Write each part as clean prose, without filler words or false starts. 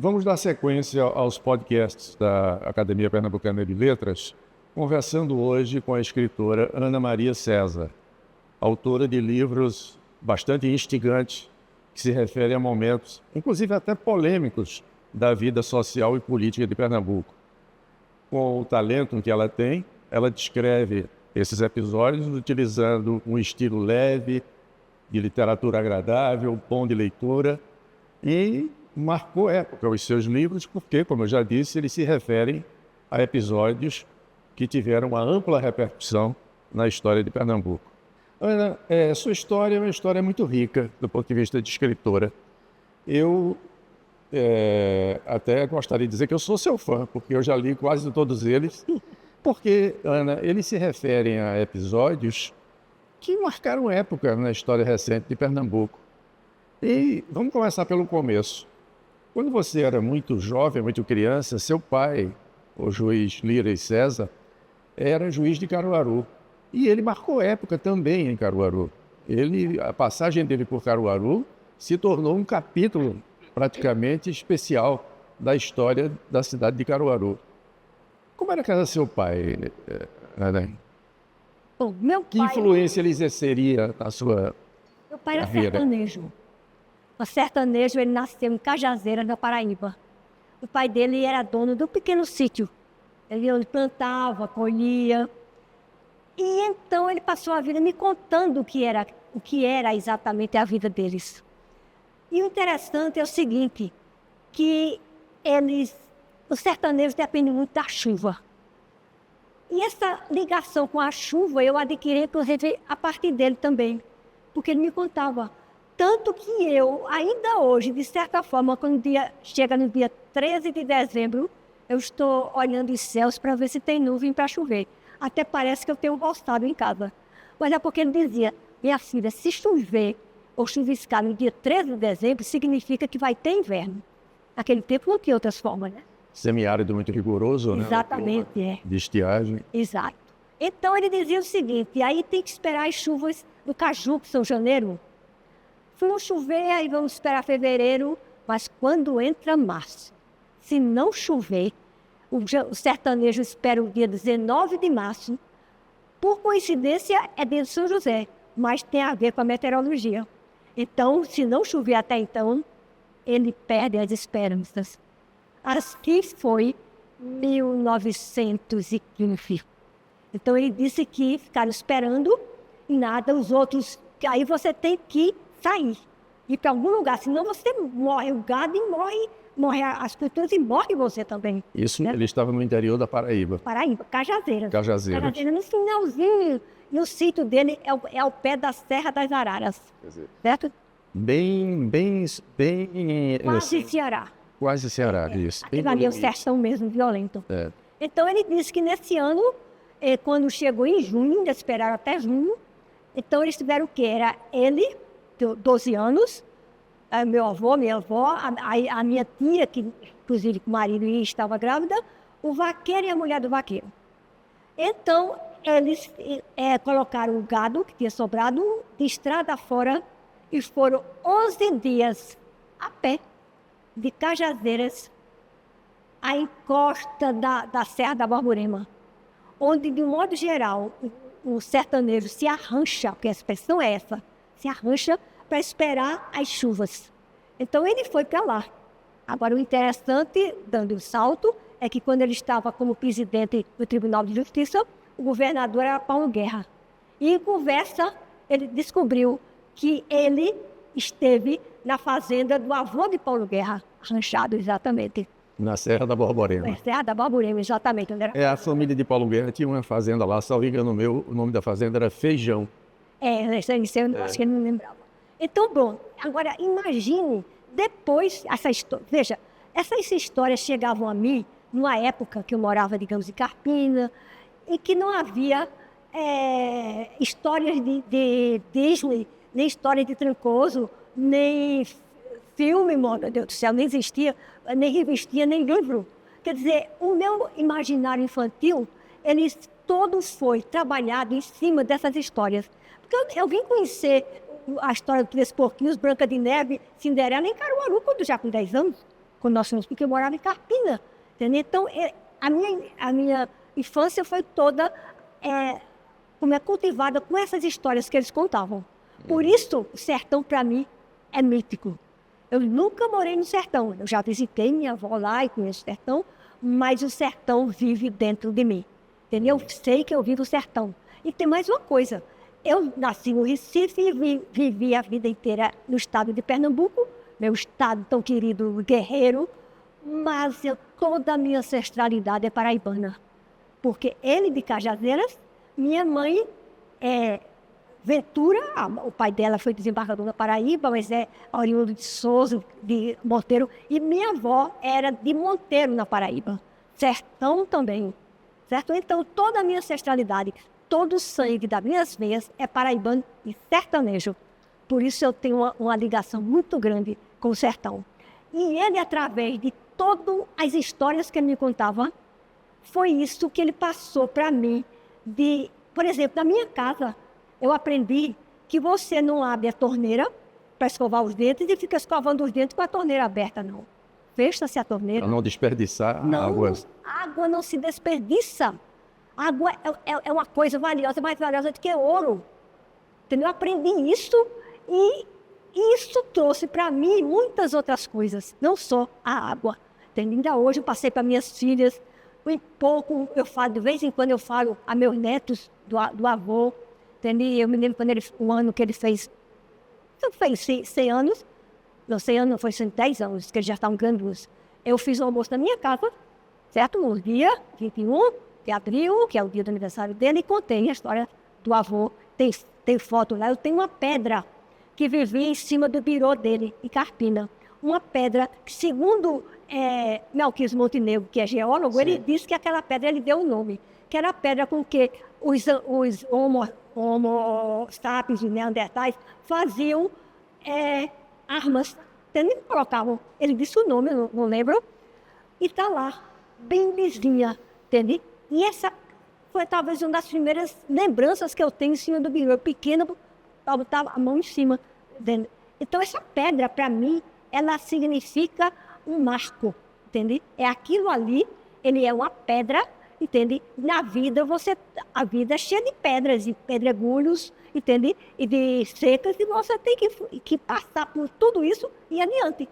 Vamos dar sequência aos podcasts da Academia Pernambucana de Letras, conversando hoje com a escritora Ana Maria César, autora de livros bastante instigantes que se referem a momentos, inclusive até polêmicos, da vida social e política de Pernambuco. Com o talento que ela tem, ela descreve esses episódios utilizando um estilo leve, de literatura agradável, bom de leitura, e marcou época os seus livros, porque, como eu já disse, eles se referem a episódios que tiveram uma ampla repercussão na história de Pernambuco. Ana, sua história é uma história muito rica do ponto de vista de escritora. Eu até gostaria de dizer que eu sou seu fã, porque eu já li quase todos eles, porque, Ana, eles se referem a episódios que marcaram época na história recente de Pernambuco. E vamos começar pelo começo. Quando você era muito jovem, muito criança, seu pai, o juiz Lira César, era juiz de Caruaru. E ele marcou época também em Caruaru. A passagem dele por Caruaru se tornou um capítulo praticamente especial da história da cidade de Caruaru. Como era que era seu pai, Ana? Bom, meu pai... Que influência ele exerceria na sua Meu pai era carreira? sertanejo. O sertanejo, ele nasceu em Cajazeiras, na Paraíba. O pai dele era dono de um pequeno sítio. Ele plantava, colhia. E então ele passou a vida me contando o que era exatamente a vida deles. E o interessante é o seguinte, que os sertanejos dependem muito da chuva. E essa ligação com a chuva eu adquiri, inclusive, a partir dele também. Porque ele me contava. Tanto que eu, ainda hoje, de certa forma, quando chega no dia 13 de dezembro, eu estou olhando os céus para ver se tem nuvem para chover. Até parece que eu tenho um roçado em casa. Mas é porque ele dizia, minha filha, se chover ou chuviscar no dia 13 de dezembro, significa que vai ter inverno. Naquele tempo não tinha outras formas, né? Semiárido muito rigoroso, né? Exatamente, De estiagem. Exato. Então ele dizia o seguinte, aí tem que esperar as chuvas do Caju, que são janeiro. Se não chover, aí vamos esperar fevereiro, mas quando entra março, se não chover, o sertanejo espera o dia 19 de março. Por coincidência, é dia de São José, mas tem a ver com a meteorologia. Então, se não chover até então, ele perde as esperanças. Assim foi 1915. Então, ele disse que ficaram esperando e nada, os outros... Aí você tem que sair, ir para algum lugar, senão você morre o gado e morre as culturas e morre você também. Isso, né? Ele estava no interior da Paraíba. Cajazeiras. Cajazeiras. Cajazeiras no finalzinho. E o sítio dele é ao pé da Serra das Araras. Certo? Bem... Quase Ceará. Quase Ceará, isso. Aquilo ali é o sertão mesmo, violento. É. Então ele disse que nesse ano, quando chegou em junho, ainda esperaram até junho, então eles tiveram o quê? Era ele, 12 anos, meu avô, minha avó, a minha tia, que inclusive com o marido estava grávida, o vaqueiro e a mulher do vaqueiro. Então, eles colocaram o gado que tinha sobrado de estrada fora e foram 11 dias a pé de Cajazeiras à encosta da Serra da Borborema, onde, de um modo geral, o sertanejo se arrancha, porque a expressão é essa, se arrancha para esperar as chuvas. Então ele foi para lá. Agora o interessante, dando um salto, é que quando ele estava como presidente do Tribunal de Justiça, o governador era Paulo Guerra. E em conversa, ele descobriu que ele esteve na fazenda do avô de Paulo Guerra, ranchado exatamente. Na Serra da Borborema. Serra da Borborema, exatamente. Onde era... A família de Paulo Guerra tinha uma fazenda lá, salvo engano meu, o nome da fazenda era Feijão. Acho que ele não lembrava. Então, bom, agora imagine depois essa história. Veja, essas histórias chegavam a mim numa época que eu morava, digamos, em Carpina, em que não havia histórias de Disney, nem história de Trancoso, nem filme, meu Deus do céu, nem existia, nem revistia, nem livro. Quer dizer, o meu imaginário infantil, ele todo foi trabalhado em cima dessas histórias. Porque eu vim conhecer a história dos Três Porquinhos, Branca de Neve, Cinderela, em Caruaru, quando já com 10 anos. quando nós fomos, porque eu morava em Carpina. Entendeu? Então, a minha infância foi toda cultivada com essas histórias que eles contavam. Por isso, o sertão, para mim, é mítico. Eu nunca morei no sertão. Eu já visitei minha avó lá e conheço o sertão, mas o sertão vive dentro de mim. Entendeu? Eu sei que eu vivo o sertão. E tem mais uma coisa. Eu nasci no Recife e vivi a vida inteira no estado de Pernambuco, meu estado tão querido, guerreiro, mas toda a minha ancestralidade é paraibana. Porque ele de Cajazeiras, minha mãe é Ventura, o pai dela foi desembargador na Paraíba, mas é oriundo de Souza, de Monteiro, e minha avó era de Monteiro, na Paraíba. Sertão também, certo? Então, toda a minha ancestralidade, todo o sangue das minhas veias é paraibano e sertanejo. Por isso eu tenho uma ligação muito grande com o sertão. E ele, através de todas as histórias que ele me contava, foi isso que ele passou para mim. Por exemplo, na minha casa, eu aprendi que você não abre a torneira para escovar os dentes e fica escovando os dentes com a torneira aberta, não. Fecha-se a torneira. Para não desperdiçar a água. A água não se desperdiça. A água é uma coisa valiosa, mais valiosa do que ouro. Entendeu? Eu aprendi isso e isso trouxe para mim muitas outras coisas, não só a água. Entendeu? Ainda hoje eu passei para minhas filhas, um pouco eu falo, de vez em quando eu falo a meus netos do avô. Entendeu? Eu me lembro quando o ano que ele fez 100 anos, não, 100 anos não, foi 110 anos, que eles já estavam grandes. Eu fiz o almoço na minha casa, certo? No dia 21 de abril, que é o dia do aniversário dele, e contei a história do avô. Tem foto lá, eu tenho uma pedra que vivia em cima do birô dele, em Carpina. Uma pedra que, segundo Melquias Montenegro, que é geólogo, sim, ele disse que aquela pedra ele deu o nome, que era a pedra com que os Homo sapiens e neandertais faziam armas. Eles colocavam, ele disse o nome, eu não lembro, e está lá, bem lisinha, entende? E essa foi talvez uma das primeiras lembranças que eu tenho em cima do birô. Pequena, botava a mão em cima. Entende? Então, essa pedra, para mim, ela significa um marco, entende? É aquilo ali, ele é uma pedra, entende? Na vida, a vida é cheia de pedras e pedregulhos, entende? E de secas, e você tem que passar por tudo isso e adiante.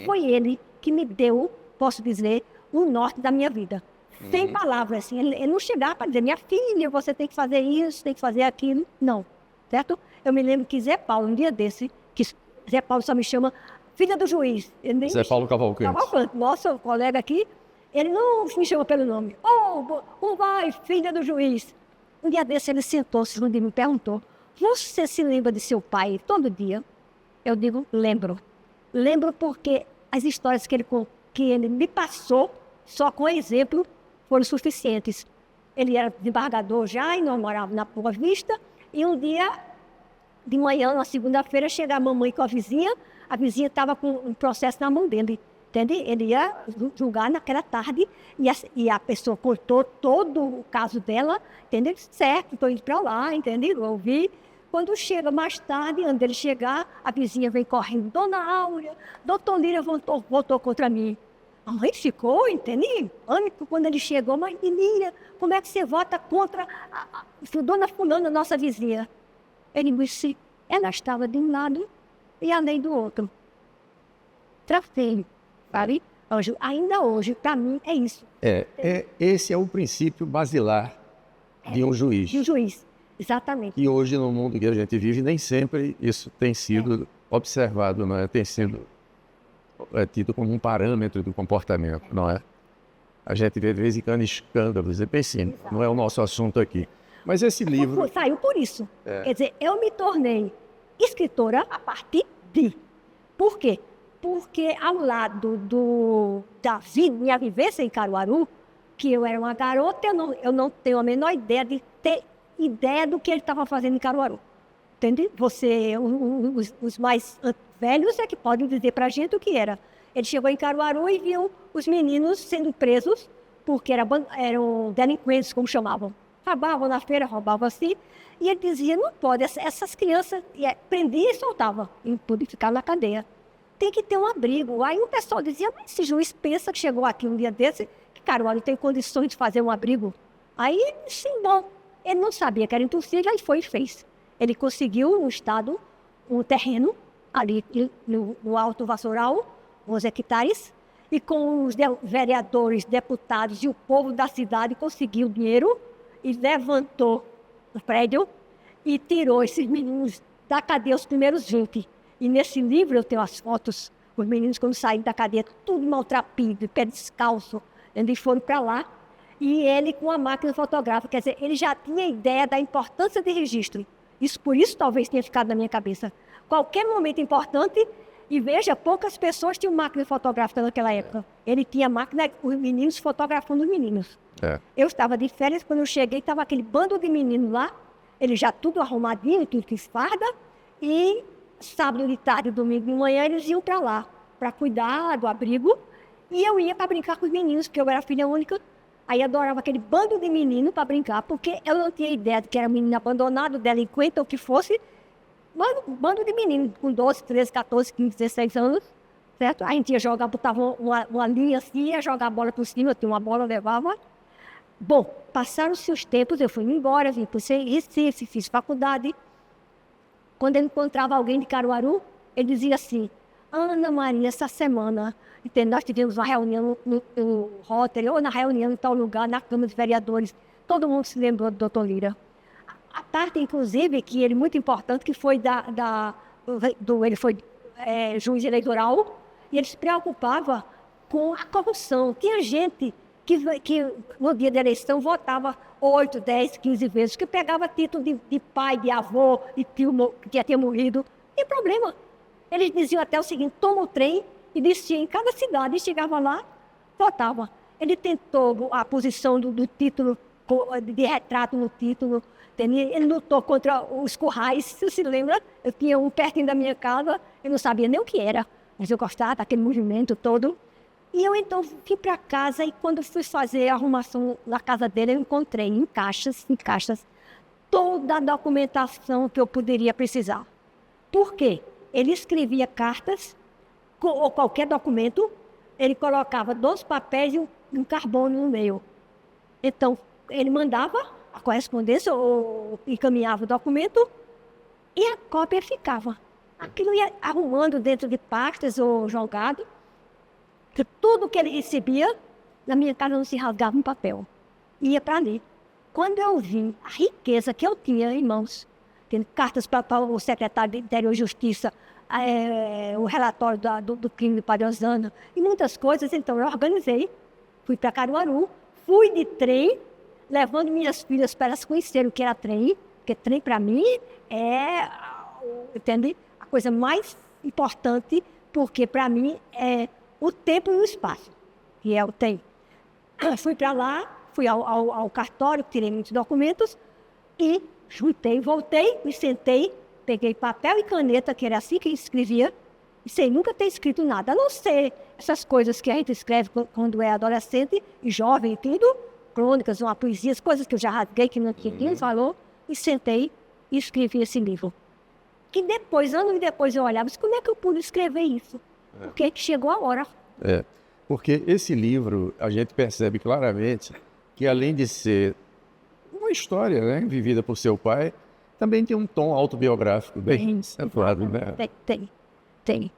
Foi ele que me deu, posso dizer, o norte da minha vida. Sem palavras, assim. Ele não chegava para dizer, minha filha, você tem que fazer isso, tem que fazer aquilo. Não, certo? Eu me lembro que Zé Paulo, um dia desse, que Zé Paulo só me chama filha do juiz. Zé Paulo Cavalcante. Cavalcante, nosso colega aqui, ele não me chama pelo nome. Vai, filha do juiz. Um dia desse ele sentou-se junto e me perguntou, você se lembra de seu pai todo dia? Eu digo, lembro. Lembro porque as histórias que ele me passou, só com exemplo, foram suficientes. Ele era desembargador já e nós morávamos na Boa Vista. E um dia, de manhã, na segunda-feira, chega a mamãe com a vizinha estava com um processo na mão dele. Entende? Ele ia julgar naquela tarde e a pessoa contou todo o caso dela. Entende? Certo, estou indo para lá, entende? Eu ouvi. Quando chega mais tarde, antes dele chegar, a vizinha vem correndo. Dona Áurea, doutor Lira voltou contra mim. A mãe ficou, entende? Pânico quando ele chegou, mas menina, como é que você vota contra a dona fulana, nossa vizinha? Ele me disse, ela estava de um lado e a lei do outro. Travei, sabe? Ainda hoje, para mim, é isso. Esse é o princípio basilar de um juiz. De um juiz, exatamente. E hoje, no mundo que a gente vive, nem sempre isso tem sido observado, não é? Tem sido tido como um parâmetro do comportamento, não é? A gente vê de vez em quando escândalos, pense, não é o nosso assunto aqui. Mas esse livro... Saiu por isso. Quer dizer, eu me tornei escritora a partir de... Por quê? Porque ao lado da minha vivência em Caruaru, que eu era uma garota, eu não tenho a menor ideia de ter ideia do que ele estava fazendo em Caruaru. Entende? Os mais velhos é que podem dizer para a gente o que era. Ele chegou em Caruaru e viu os meninos sendo presos, porque eram delinquentes, como chamavam. Roubavam na feira, roubavam assim. E ele dizia, não pode, essas crianças prendia e soltava. E podia ficar na cadeia. tem que ter um abrigo. Aí o pessoal dizia, mas esse juiz pensa que chegou aqui um dia desse, que Caruaru tem condições de fazer um abrigo. Aí, sim, bom, ele não sabia que era impossível, aí foi e fez. Ele conseguiu no estado um terreno, ali no Alto Vassoural, 11 hectares, e com os vereadores, deputados e o povo da cidade conseguiu dinheiro e levantou o prédio e tirou esses meninos da cadeia, os primeiros 20. E nesse livro eu tenho as fotos, os meninos quando saíram da cadeia, tudo maltrapilho, pé descalço, eles foram para lá. E ele com a máquina fotográfica, quer dizer, ele já tinha ideia da importância de registro. Isso, por isso talvez tenha ficado na minha cabeça. Qualquer momento importante, e veja, poucas pessoas tinham máquina fotográfica naquela época. Ele tinha máquina, os meninos fotografando os meninos. Eu estava de férias, quando eu cheguei, estava aquele bando de meninos lá, ele já tudo arrumadinho, tudo com farda, e sábado de tarde, domingo de manhã, eles iam para lá, para cuidar do abrigo, e eu ia para brincar com os meninos, porque eu era filha única, aí adorava aquele bando de menino para brincar, porque eu não tinha ideia de que era menino abandonado, delinquente ou o que fosse, bando de meninos com 12, 13, 14, 15, 16 anos, certo? A gente ia jogar, botava uma linha assim, ia jogar a bola por cima, tinha uma bola, levava. Bom, passaram-se os tempos, eu fui embora, vim para o Recife, fiz faculdade. Quando eu encontrava alguém de Caruaru, ele dizia assim, Ana Maria, essa semana, nós tivemos uma reunião no Rotary, ou na reunião em tal lugar, na Câmara dos Vereadores, todo mundo se lembrou do doutor Lira. A parte, inclusive, que ele muito importante, que foi ele foi juiz eleitoral, e ele se preocupava com a corrupção. Tinha gente que no dia da eleição votava 8, 10, 15 vezes, que pegava título de pai, de avô, de tio que já tinha morrido. Não tem problema. Eles diziam até o seguinte, toma o trem e descia em cada cidade, e chegava lá, votava. Ele tentou a posição do título, de retrato no título. Ele lutou contra os currais, você se lembra? Eu tinha um pertinho da minha casa, eu não sabia nem o que era, mas eu gostava daquele movimento todo. E eu então vim para casa e quando fui fazer a arrumação na casa dele, eu encontrei em caixas, toda a documentação que eu poderia precisar. Por quê? Ele escrevia cartas, ou qualquer documento, ele colocava 2 papéis e um carbono no meio. Então, ele mandava a correspondência ou encaminhava o documento e a cópia ficava. Aquilo ia arrumando dentro de pastas ou jogado. Que tudo que ele recebia, na minha casa não se rasgava um papel. Ia para ali. Quando eu vi a riqueza que eu tinha em mãos, tendo cartas para o secretário do Interior e Justiça, o relatório do crime de Padre Osana, e muitas coisas, então eu organizei, fui para Caruaru, fui de trem, levando minhas filhas para elas conhecerem o que era trem, porque trem para mim é, entende, a coisa mais importante, porque para mim é o tempo e o espaço, que é o trem. Fui para lá, fui ao cartório, tirei muitos documentos e juntei, voltei, me sentei, peguei papel e caneta, que era assim que escrevia, e sem nunca ter escrito nada, a não ser essas coisas que a gente escreve quando é adolescente e jovem e tudo, crônicas, uma poesia, coisas que eu já rasguei, que não tinha valor, e sentei e escrevi esse livro. Que depois, anos depois eu olhava, mas como é que eu pude escrever isso? Porque chegou a hora. Porque esse livro, a gente percebe claramente que além de ser uma história, né, vivida por seu pai, também tem um tom autobiográfico bem acentuado, né? Tem.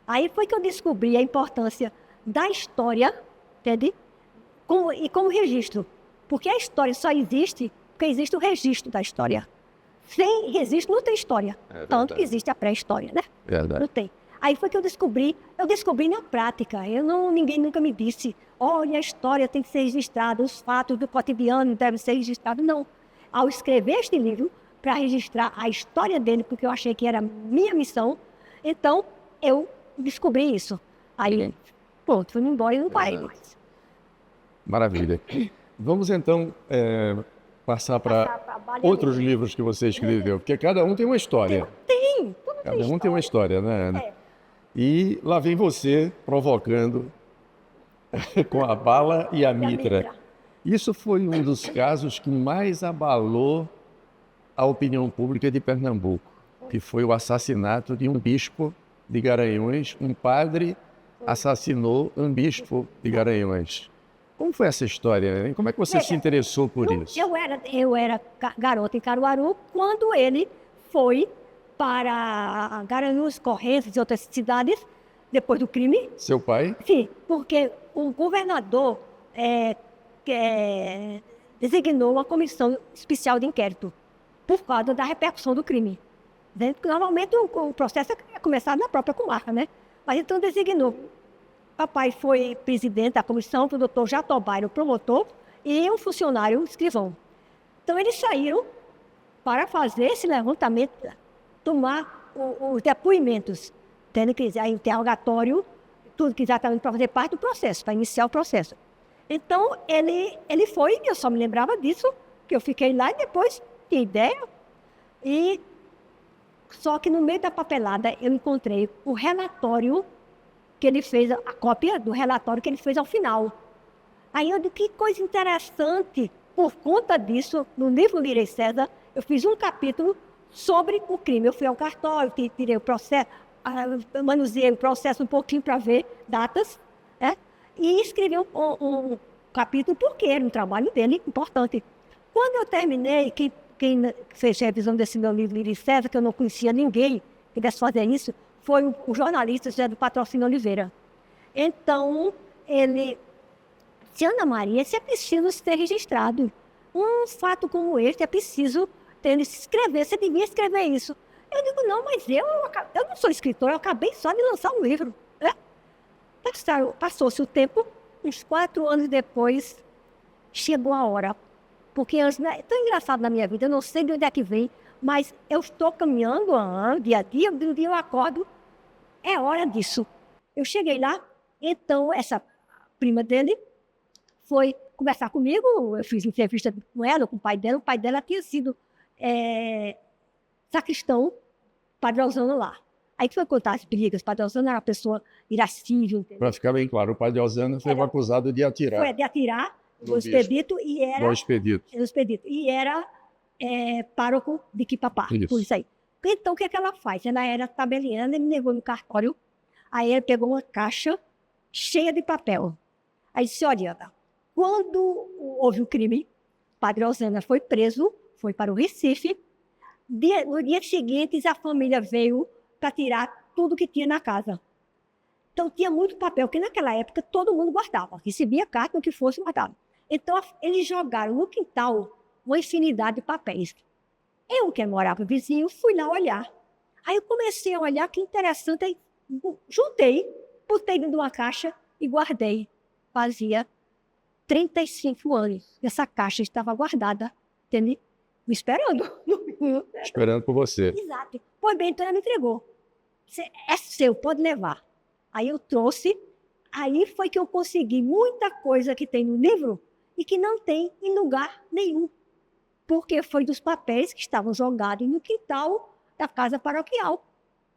Aí foi que eu descobri a importância da história, entende? Como registro. Porque a história só existe porque existe o registro da história. Sem registro não tem história. Tanto que existe a pré-história, né? Verdade. Não tem. Aí foi que eu descobri na prática. Ninguém nunca me disse, olha, a história tem que ser registrada, os fatos do cotidiano devem ser registrados. Não. Ao escrever este livro, para registrar a história dele, porque eu achei que era minha missão, então eu descobri isso. Aí, pronto, fui embora e não parei mais. Maravilha. Vamos então passar para outros livros que você escreveu, porque cada um tem uma história. Tem, cada um tem uma história, né, Ana? E lá vem você provocando com a bala e a mitra. Isso foi um dos casos que mais abalou a opinião pública de Pernambuco, que foi o assassinato de um bispo de Garanhuns, um padre assassinou um bispo de Garanhuns. Como foi essa história, hein? Como é que você se interessou por isso? Eu era garota em Caruaru quando ele foi para Garanhuns, Correntes e outras cidades, depois do crime. Seu pai? Sim, porque o governador designou uma comissão especial de inquérito por causa da repercussão do crime. Porque normalmente o processo é começado na própria comarca, né? Mas então designou. Papai foi presidente da comissão, o doutor Jatobá era o promotor e um funcionário escrivão. Então eles saíram para fazer esse levantamento, tomar os depoimentos, tendo que interrogatório, tudo que exatamente para fazer parte do processo, para iniciar o processo. Então ele foi, eu só me lembrava disso, que eu fiquei lá e depois tinha ideia. Só que no meio da papelada eu encontrei o relatório que ele fez, a cópia do relatório que ele fez ao final. Aí eu digo, que coisa interessante. Por conta disso, no livro Lira e César, eu fiz um capítulo sobre o crime. Eu fui ao cartório, tirei o processo, manuseei o processo um pouquinho para ver datas, né? E escrevi um capítulo porque era um trabalho dele importante. Quando eu terminei, quem fez a revisão desse meu livro Lira e César, que eu não conhecia ninguém que pudesse fazer isso, foi o jornalista José do Patrocínio Oliveira. Então, ele disse, Ana Maria, isso é preciso ser registrado. Um fato como este é preciso ele escrever, você devia escrever isso. Eu digo, não, mas eu não sou escritora, eu acabei só de lançar um livro. Né? Passou-se o tempo, uns 4 anos depois, chegou a hora. Porque antes, né, é tão engraçado na minha vida, eu não sei de onde é que vem, mas eu estou caminhando dia a dia, um dia eu acordo, é hora disso. Eu cheguei lá, então essa prima dele foi conversar comigo, eu fiz entrevista com ela, com o pai dela tinha sido sacristão, Padre Osano lá. Aí que foi contar as brigas, Padre Osano era uma pessoa irascível. Para ficar bem claro, o Padre Osano foi acusado de atirar. Foi de atirar no expedito e era... No expedito. No expedito. E era pároco de Quipapá, por isso aí. Então, o que ela faz? Ela era tabeliana, ele me levou no cartório, aí ele pegou uma caixa cheia de papel. Aí disse, olha, quando houve o crime, Padre Osana foi preso, foi para o Recife. No dia seguinte, a família veio para tirar tudo que tinha na casa. Então, tinha muito papel, porque naquela época todo mundo guardava. Recebia carta, o que fosse, guardava. Então, eles jogaram no quintal uma infinidade de papéis. Eu, que morava vizinho, fui lá olhar. Aí eu comecei a olhar, que interessante, aí juntei, botei dentro de uma caixa e guardei. Fazia 35 anos. Essa caixa estava guardada, entendeu? Me esperando. Esperando por você. Exato. Pois bem, então ela me entregou. É seu, pode levar. Aí eu trouxe, aí foi que eu consegui muita coisa que tem no livro e que não tem em lugar nenhum. Porque foi dos papéis que estavam jogados no quintal da casa paroquial.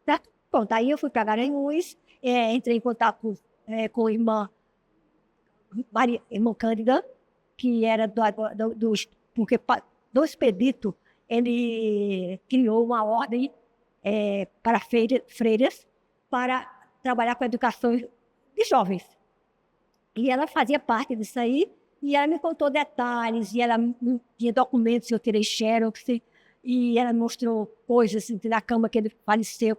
Certo? Pronto, aí eu fui para Garanhuns, entrei em contato com a irmã Cândida, que era porque do expedito, ele criou uma ordem para freiras para trabalhar com a educação de jovens. E ela fazia parte disso aí, e ela me contou detalhes, e ela tinha documentos, eu tirei xerox, e ela mostrou coisas assim, da cama que ele faleceu,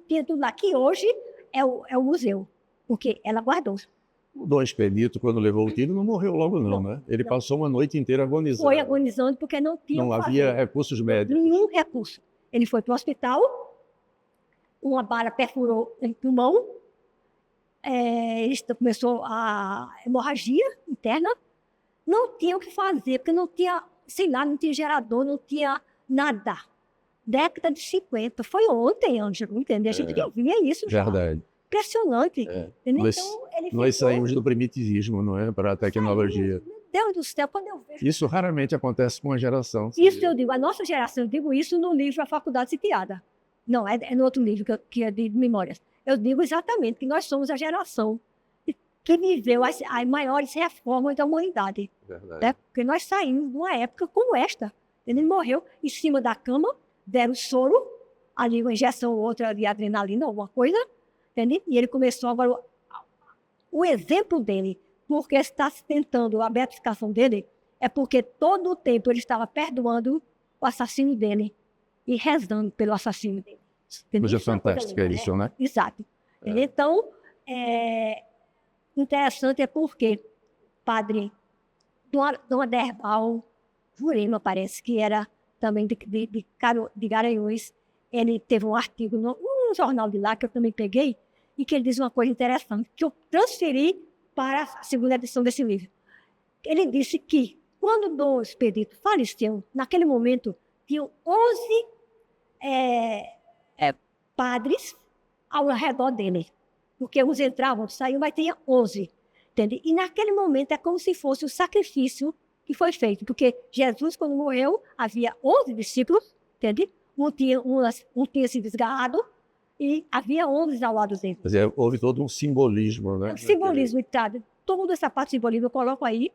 tinha tudo lá, que hoje é o museu, porque ela guardou. O Dom Expedito, quando levou o tiro, não morreu logo não, né? Ele passou uma noite inteira agonizando. Foi agonizando porque não tinha Não havia recursos médicos. Nenhum recurso. Ele foi para o hospital, uma bala perfurou o pulmão, ele começou a hemorragia interna, não tinha o que fazer, porque não tinha, sei lá, não tinha gerador, não tinha nada. Década de 50, foi ontem, Ângelo, entendeu? A gente via isso já. Verdade. Impressionante. Nós saímos do primitivismo, não é? Para a tecnologia. Meu Deus do céu, quando eu vejo... Isso raramente acontece com uma geração. Isso eu digo, a nossa geração, eu digo isso no livro A Faculdade Sitiada. Não, é no outro livro, que é de memórias. Eu digo exatamente que nós somos a geração que viveu as maiores reformas da humanidade. Verdade. Né? Porque nós saímos de uma época como esta. Ele morreu em cima da cama, deram soro, ali uma injeção ou outra de adrenalina, alguma coisa, entende? E ele começou agora, o exemplo dele, porque está se tentando a beatificação dele, é porque todo o tempo ele estava perdoando o assassino dele e rezando pelo assassino dele. Coisa fantástica isso, né? Exato. Então, interessante é porque padre Dom Aderbal Jurema, parece que era também de Garanhuns, ele teve um artigo num jornal de lá, que eu também peguei, e que ele diz uma coisa interessante, que eu transferi para a segunda edição desse livro. Ele disse que, quando Dom Expedito faleceu, naquele momento, tinham 11 padres ao redor dele. Porque uns entravam, outros saíam, mas tinha 11. Entende? E naquele momento é como se fosse o sacrifício que foi feito. Porque Jesus, quando morreu, havia 11 discípulos, entende? Um tinha se desgarrado e havia 11 ao lado dele. Quer dizer, houve todo um simbolismo, né? Um simbolismo, toda essa parte de simbolismo eu coloco aí.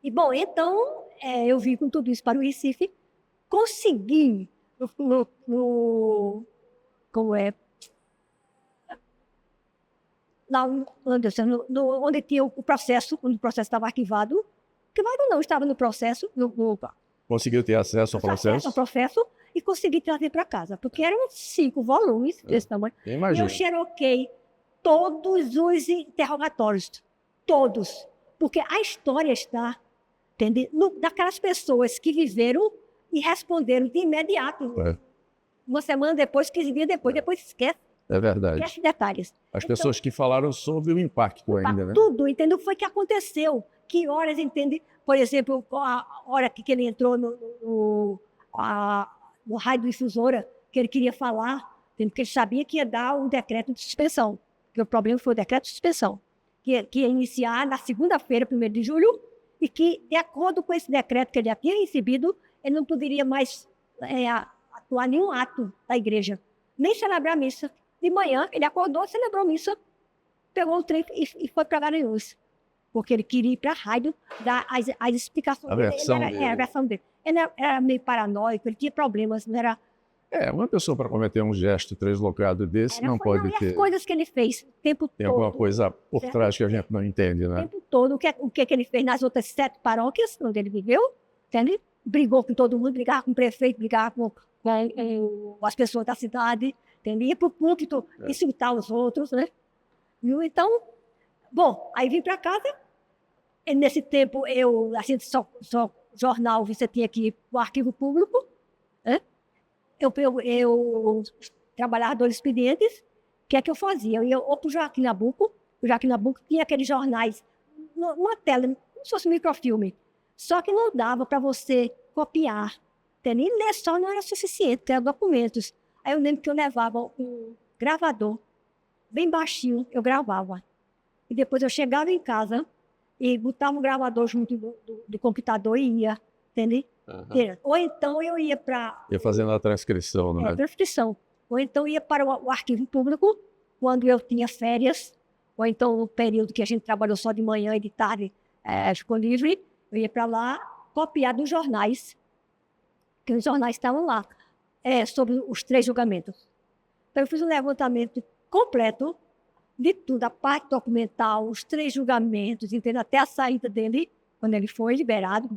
E, bom, então, eu vim com tudo isso para o Recife, consegui, lá onde tinha o processo, onde o processo estava arquivado não, estava no processo, Conseguiu ter acesso ao processo? Ao processo e consegui trazer para casa, porque eram 5 volumes desse tamanho. Imagina. E eu xeroquei todos os interrogatórios, todos, porque a história está, entende? Daquelas pessoas que viveram e responderam de imediato. Uma semana depois, 15 dias depois esquece. É verdade. Esquece detalhes. As pessoas que falaram sobre o impacto ainda, né? Tudo, entendeu? Foi o que aconteceu. Que horas, entende? Por exemplo, a hora que ele entrou no raio difusora, que ele queria falar, porque ele sabia que ia dar um decreto de suspensão. Porque o problema foi o decreto de suspensão, que ia iniciar na segunda-feira, 1º de julho, e que, de acordo com esse decreto que ele já tinha recebido, ele não poderia mais atuar nenhum ato da igreja, nem celebrar a missa. De manhã, ele acordou, celebrou a missa, pegou o trem e foi para Garanhuns. Porque ele queria ir para a rádio dar as explicações dele. A versão dele. Ele era meio paranoico, ele tinha problemas, não era... uma pessoa para cometer um gesto translocado desse não pode ter... as coisas que ele fez o tempo todo. Tem alguma coisa por trás que a gente não entende, né? O tempo todo. O que ele fez nas outras 7 paróquias onde ele viveu, entende? Brigou com todo mundo, brigava com o prefeito, brigava com as pessoas da cidade, entende? Ia para o púlpito insultar os outros, né? Viu? Então, bom, aí vim para casa. E nesse tempo, a gente só jornal, você tinha que ir para o arquivo público, né? Eu trabalhava 2 expedientes. O que é que eu fazia? Eu ia ou para o Joaquim Nabuco. O Joaquim Nabuco tinha aqueles jornais, numa tela, como se fosse um microfilme. Só que não dava para você copiar. Nem ler só não era suficiente, eram documentos. Aí eu lembro que eu levava um gravador, bem baixinho, eu gravava. E depois eu chegava em casa e botava um gravador junto do computador e ia, entende? Ou então eu ia para... Ia fazendo a transcrição, não é? Transcrição. Ou então ia para o arquivo público, quando eu tinha férias, ou então no período que a gente trabalhou só de manhã e de tarde, ficou livre, eu ia para lá copiar dos jornais, que os jornais estavam lá, sobre os 3 julgamentos. Então eu fiz um levantamento completo de tudo, a parte documental, os 3 julgamentos, entendeu? Até a saída dele, quando ele foi liberado,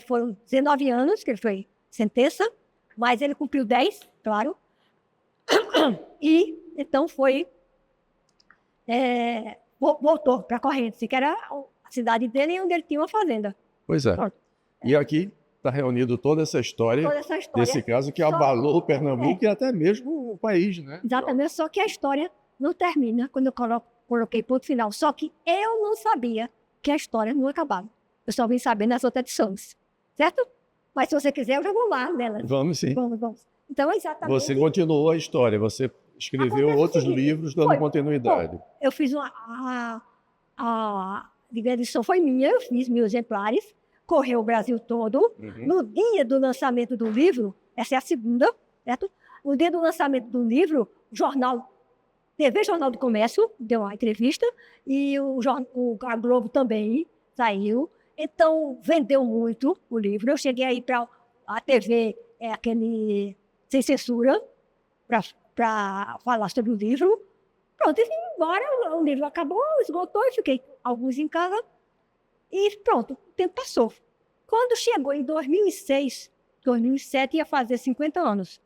foram 19 anos que ele foi sentença, mas ele cumpriu 10, claro, e então voltou para Correntes, que era a cidade dele, onde ele tinha uma fazenda. Pois é. E aqui está reunido toda essa história desse caso que abalou o Pernambuco e até mesmo o país, né? Exatamente, só que a história não termina quando eu coloquei ponto final. Só que eu não sabia que a história não acabava. Eu só vim saber nas outras edições, certo? Mas se você quiser, eu já vou lá nela. Vamos sim. Vamos. Então, exatamente... Você continuou a história, você escreveu outros livros dando continuidade. Eu fiz a edição foi minha, eu fiz 1000 exemplares, correu o Brasil todo. No dia do lançamento do livro, essa é a segunda, certo? No dia do lançamento do livro, TV Jornal do Comércio deu uma entrevista e a Globo também saiu. Então, vendeu muito o livro. Eu cheguei aí para a TV, aquele sem censura, para falar sobre o livro. Pronto, e vim embora, o livro acabou, esgotou, e fiquei alguns em casa. E pronto, o tempo passou. Quando chegou em 2006, 2007, ia fazer 50 anos,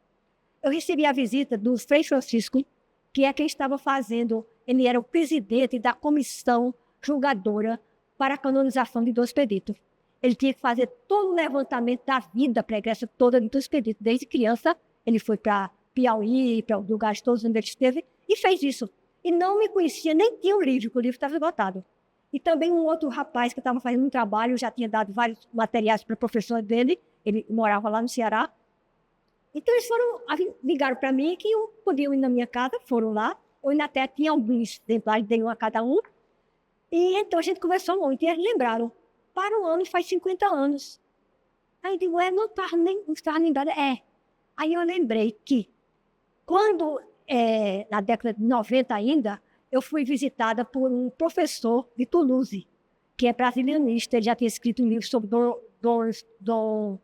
eu recebi a visita do Frei Francisco, que é quem estava fazendo, ele era o presidente da comissão julgadora para a canonização de Dom Expedito. Ele tinha que fazer todo o levantamento da vida pregressa toda de Dom Expedito. Desde criança, ele foi para Piauí, para os lugares todos onde ele esteve, e fez isso. E não me conhecia, nem tinha o livro, porque o livro estava esgotado. E também um outro rapaz que estava fazendo um trabalho, já tinha dado vários materiais para a professora dele, ele morava lá no Ceará. Então eles ligaram para mim que eu podia ir na minha casa, foram lá, eu ainda até tinha alguns exemplares, dei um a cada um. E então a gente conversou muito, e eles lembraram, para o ano faz 50 anos. Aí eu digo, não estava lembrada. Aí eu lembrei que quando, na década de 90 ainda, eu fui visitada por um professor de Toulouse, que é brasilianista. Ele já tinha escrito um livro sobre Dom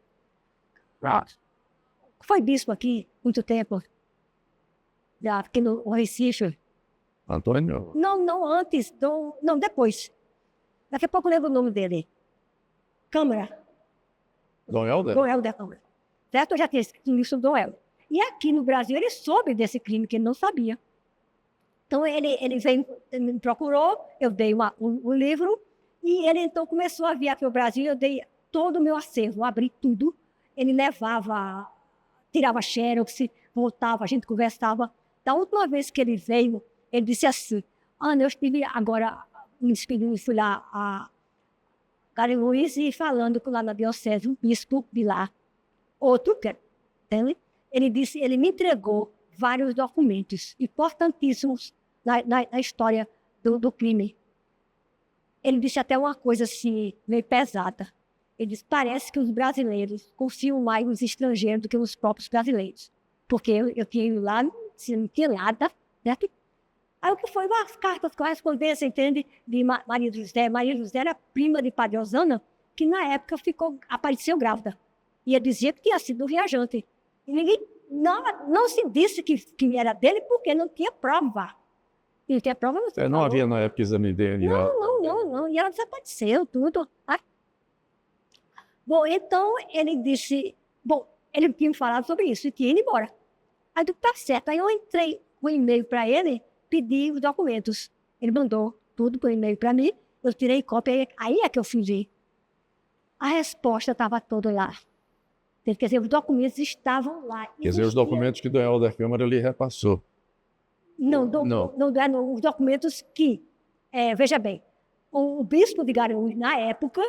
foi bispo aqui muito tempo, aqui no Recife. Antônio? Não antes, não, depois. Daqui a pouco eu lembro o nome dele. Câmara. Dom Helder? Dom Helder Câmara. Certo? Eu já tinha escrito um livro sobre Dom Helder. E aqui no Brasil ele soube desse crime que ele não sabia. Então ele veio, me procurou, eu dei um livro, e ele então começou a vir aqui ao Brasil, eu dei todo o meu acervo, abri tudo. Ele levava, tirava xerox, voltava, a gente conversava. Da última vez que ele veio, ele disse assim, Ana, eu estive agora me despedindo, fui lá a Garanhuns e falando com lá na diocese, um bispo de lá, outro, entende? Ele disse, ele me entregou vários documentos importantíssimos na história do crime. Ele disse até uma coisa assim, meio pesada. Ele disse, parece que os brasileiros confiam mais nos estrangeiros do que nos próprios brasileiros. Porque eu tinha ido lá, não tinha nada, certo? Aí o que foi? As cartas, correspondência, entende? De Maria José. Maria José era prima de Padre Osana, que na época apareceu grávida. E ele dizia que tinha sido um viajante. E ninguém, não se disse que era dele porque não tinha prova. Não tinha prova, não havia na época exame dele. Não. E ela desapareceu, tudo. Bom, então ele disse... Bom, ele tinha falado sobre isso e tinha ido embora. Aí eu tá certo. Aí eu entrei com um e-mail para ele, pedi os documentos. Ele mandou tudo por e-mail para mim. Eu tirei cópia, aí é que eu fingi. A resposta estava toda lá. Quer dizer, os documentos estavam lá. Quer dizer, os documentos que o Dom Helder Câmara lhe repassou. Não, os documentos que, veja bem, o bispo de Garanhuns, na época,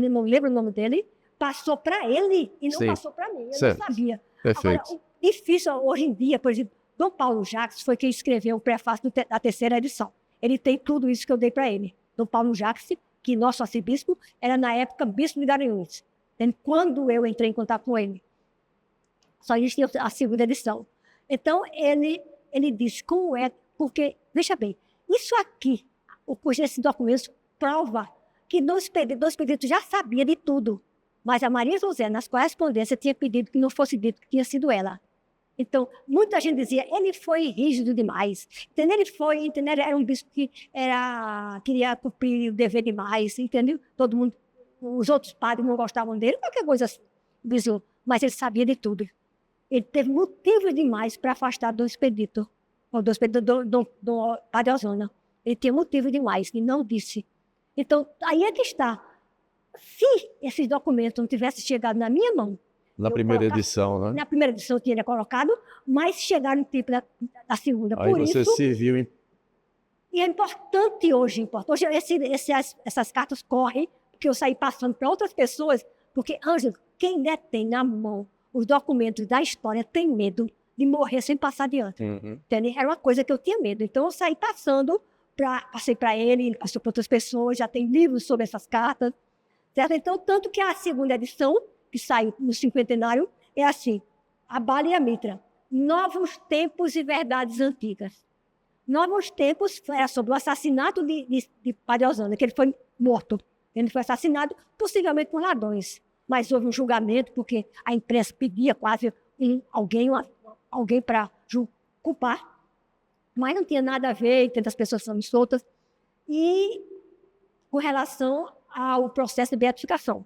não lembro o nome dele, passou para ele e não passou para mim. Eu não sabia. Perfeito. Agora, o difícil hoje em dia, por exemplo, Dom Paulo Jacques foi quem escreveu o prefácio da terceira edição. Ele tem tudo isso que eu dei para ele. Dom Paulo Jacques, que nosso arcebispo, era na época bispo de Garanhuns. Quando eu entrei em contato com ele, só existia a segunda edição. Então, ele disse como é, porque, veja bem, isso aqui, esses documentos prova que Dom Expedito já sabia de tudo, mas a Maria José, nas correspondências, tinha pedido que não fosse dito que tinha sido ela. Então, muita gente dizia, ele foi rígido demais, entendeu? Era um bispo que queria cumprir o dever demais, entendeu? Todo mundo, os outros padres não gostavam dele, qualquer coisa assim, mas ele sabia de tudo. Ele teve motivo demais para afastar Dom Expedito, do Padre Osana. Ele tinha motivo demais, e não disse. Então, aí é que está. Se esses documentos não tivessem chegado na minha mão... Na primeira edição, né? Na primeira edição eu tinha colocado, mas chegaram no tipo da segunda. Aí por você isso, se viu em... E é importante hoje. Hoje essas cartas correm, porque eu saí passando para outras pessoas, porque, Ângelo, quem detém na mão os documentos da história tem medo de morrer sem passar adiante. Entendeu? Era uma coisa que eu tinha medo. Então eu saí passando, passei para ele passou para outras pessoas, já tem livros sobre essas cartas. Certo? Então, tanto que a segunda edição, que saiu no cinquentenário, é assim, a Bala e a Mitra, Novos Tempos e Verdades Antigas. Novos Tempos era sobre o assassinato de Padre Osana, que ele foi morto. Ele foi assassinado, possivelmente por ladrões. Mas houve um julgamento, porque a imprensa pedia quase alguém para culpar, mas não tinha nada a ver, tantas pessoas são soltas. E com relação ao processo de beatificação,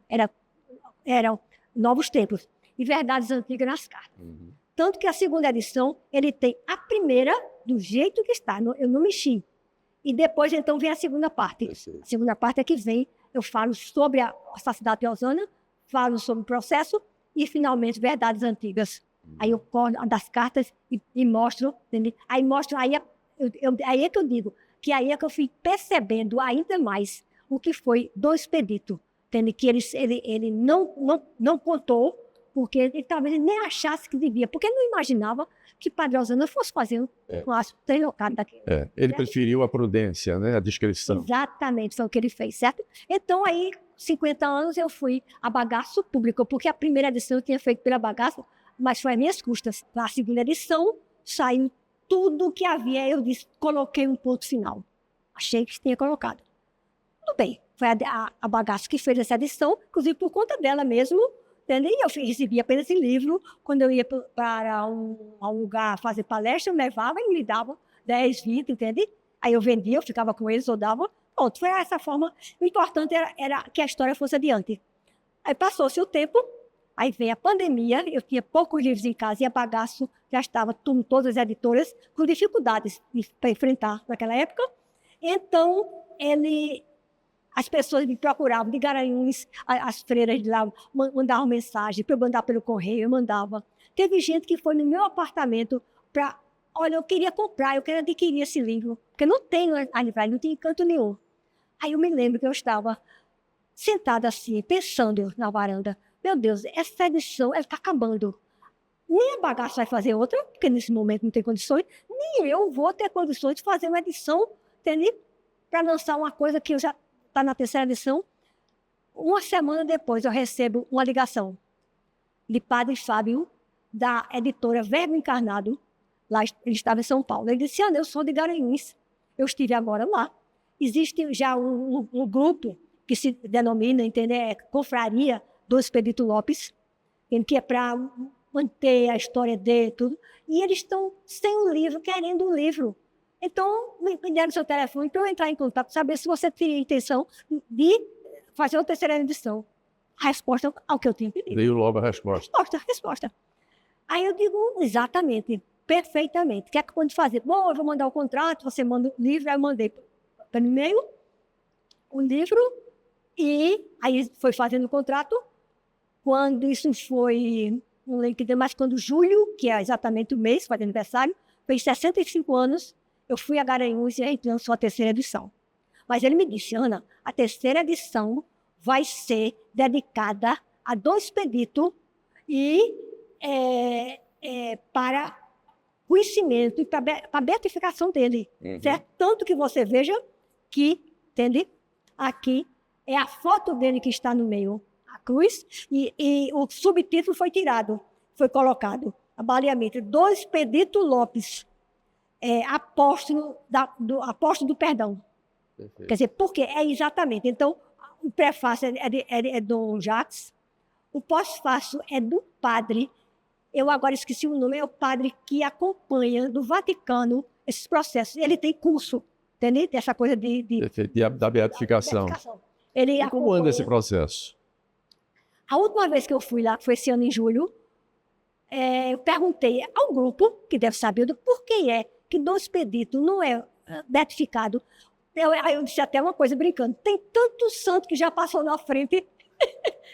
eram novos tempos e verdades antigas nas cartas. Tanto que a segunda edição, ele tem a primeira do jeito que está, eu não mexi. E depois, então, vem a segunda parte. A segunda parte é que vem, eu falo sobre o assassinato de Osana, falo sobre o processo e, finalmente, verdades antigas. Aí eu corto das cartas e mostro, entendeu? Aí mostro, aí é que eu digo, que aí é que eu fui percebendo ainda mais o que foi do expedito, entendeu? Que ele não contou, porque ele talvez nem achasse que devia, porque ele não imaginava que Padre Osana fosse fazer um ato deslocado daquele. Ele preferiu a prudência, né? A discrição. Exatamente, foi o que ele fez, certo? Então, aí, 50 anos, eu fui a bagaço público, porque a primeira edição eu tinha feito pela bagaço, mas foi às minhas custas. A segunda edição, saiu tudo que havia, eu disse, coloquei um ponto final. Achei que tinha colocado. Tudo bem, foi a bagaço que fez essa edição, inclusive por conta dela mesmo, entendeu? E eu recebi apenas esse livro, quando eu ia para um lugar fazer palestra, eu levava e me dava 10, 20, entende? Aí eu vendia, eu ficava com eles, eu dava. Pronto, foi essa forma. O importante era que a história fosse adiante. Aí passou-se o tempo, aí veio a pandemia, eu tinha poucos livros em casa e a bagaço já estava, todas as editoras, com dificuldades para enfrentar naquela época. Então, as pessoas me procuravam de Garanhuns, as freiras de lá mandavam mensagem para eu mandar pelo correio, eu mandava. Teve gente que foi no meu apartamento para, olha, eu queria comprar, eu quero adquirir esse livro, porque não tem a livraria, não tem em canto nenhum. Aí eu me lembro que eu estava sentada assim, pensando na varanda, meu Deus, essa edição, ela está acabando. Nem a bagaça vai fazer outra, porque nesse momento não tem condições, nem eu vou ter condições de fazer uma edição, entendeu? Para lançar uma coisa que eu já está na terceira edição. Uma semana depois eu recebo uma ligação de Padre Fábio, da editora Verbo Encarnado, lá ele estava em São Paulo. Ele disse, Ana, eu sou de Garanhuns, eu estive agora lá. Existe já um grupo que se denomina, entendeu? Confraria do Expedito Lopes, que é para manter a história dele, tudo. E eles estão sem um livro, querendo um livro. Então, me deram seu telefone para eu entrar em contato, saber se você teria intenção de fazer uma terceira edição. A resposta ao que eu tinha pedido. Veio logo a resposta. Resposta. Aí eu digo, exatamente, perfeitamente. O que é que eu posso fazer? Bom, eu vou mandar o contrato, você manda o livro. Aí eu mandei pelo e-mail o livro e aí foi fazendo o contrato. Quando isso foi, não lembro que deu, mas quando julho, que é exatamente o mês, faz aniversário, fez 65 anos, eu fui a Garanhuns e a gente lançou a terceira edição. Mas ele me disse, Ana, a terceira edição vai ser dedicada a do expedito e para conhecimento e para a beatificação dele. Certo? Tanto que você veja que, entende? Aqui é a foto dele que está no meio, a cruz, e o subtítulo foi tirado, foi colocado, abaleamento, do Expedito Lopes, apóstolo do perdão. Perfeito. Quer dizer, porque é exatamente. Então, o prefácio é do Jacques, o pós-fácio é do padre, eu agora esqueci o nome, é o padre que acompanha do Vaticano esses processos. Ele tem curso, entendeu? Essa coisa da beatificação. E como anda esse processo? A última vez que eu fui lá, que foi esse ano em julho, eu perguntei ao grupo, que deve saber, por que é que do expedito não é beatificado. Eu disse até uma coisa brincando, tem tanto santo que já passou na frente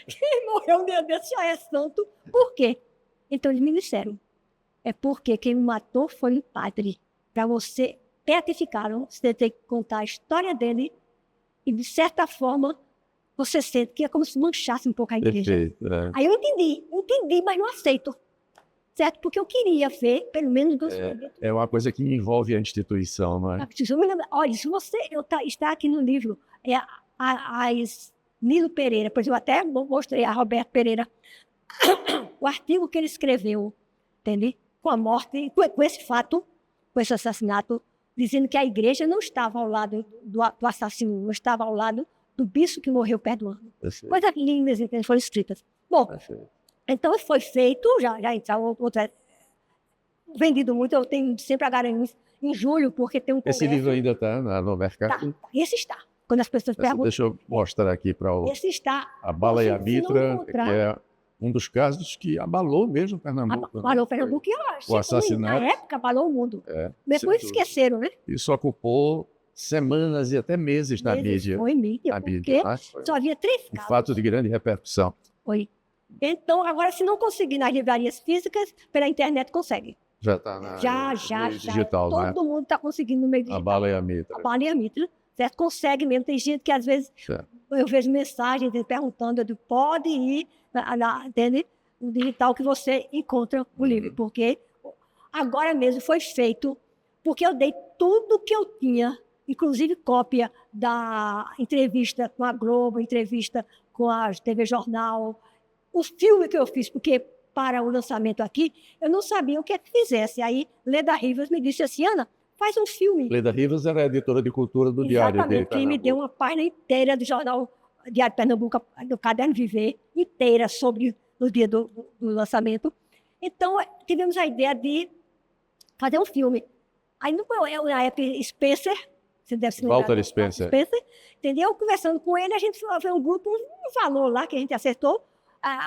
que morreu um dia desse, já é santo. Por quê? Então eles me disseram, é porque quem me matou foi o padre. Para você beatificá-lo, você tem que contar a história dele e, de certa forma, você sente que é como se manchasse um pouco a igreja. Perfeito, Aí eu entendi, mas não aceito. Certo? Porque eu queria ver, pelo menos, do é uma coisa que envolve a instituição, não é? Olha, se você está aqui no livro, Nilo Pereira, por exemplo, eu até mostrei a Roberto Pereira, o artigo que ele escreveu, entende? Com a morte, com esse fato, com esse assassinato, dizendo que a igreja não estava ao lado do assassino, não estava ao lado do bispo que morreu perdoando. Coisas lindas, entende? Foram escritas. Bom, Então, foi feito, já entrou outra, vendido muito, eu tenho sempre a Garanhuns em julho, porque tem um Esse congresso. livro ainda está no mercado? Tá. Esse está. Quando as pessoas perguntam, Deixa eu mostrar aqui para esse está. A Bala e a Se não Mitra, encontrar, que é um dos casos que abalou mesmo Pernambuco. abalou Pernambuco e eu achei O assassinato. Na época abalou o mundo. É, Depois esqueceram, né? isso ocupou semanas e até meses na mídia. Foi mídia, porque só havia 3 casos. Um fato de grande repercussão. Foi. Então, agora, se não conseguir nas livrarias físicas, pela internet consegue. Já está na meio digital, né? Todo mundo está conseguindo no meio digital. A Bala e a Mitra. A Bala e a Mitra. Certo? Consegue mesmo. Tem gente que, às vezes, eu vejo mensagens perguntando, eu digo, pode ir entende? No digital que você encontra o livro. Porque agora mesmo foi feito, porque eu dei tudo que eu tinha, inclusive cópia da entrevista com a Globo, entrevista com a TV Jornal, o filme que eu fiz, porque para o lançamento aqui, eu não sabia o que fizesse. Aí, Leda Rivas me disse assim, Ana, faz um filme. Leda Rivas era a editora de cultura do Diário. Exatamente, que me deu uma página inteira do jornal Diário de Pernambuco, do Caderno Viver, inteira sobre no dia do lançamento. Então, tivemos a ideia de fazer um filme. Aí, na época, Spencer, você deve se lembrar. Walter Spencer. Entendeu? Conversando com ele, a gente fez um grupo, um valor lá que a gente acertou.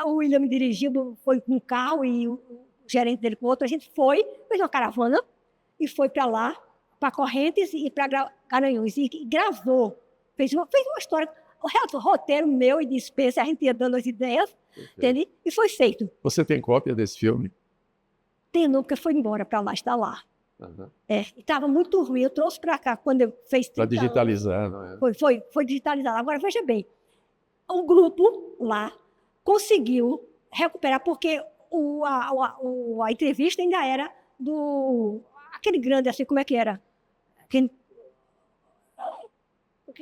O William me dirigiu, foi com um carro e o gerente dele com outro. A gente foi, fez uma caravana e foi para lá, para Correntes e para Garanhuns. E gravou, fez uma história, o roteiro meu e de Spencer, a gente ia dando as ideias, entende? E foi feito. Você tem cópia desse filme? Tenho, não, porque foi embora para lá, está lá. Estava muito ruim, eu trouxe para cá quando eu fiz 30 para digitalizar, anos. Não é? Foi digitalizado. Agora, veja bem, o grupo lá conseguiu recuperar, porque a entrevista ainda era aquele grande, assim, como é que era?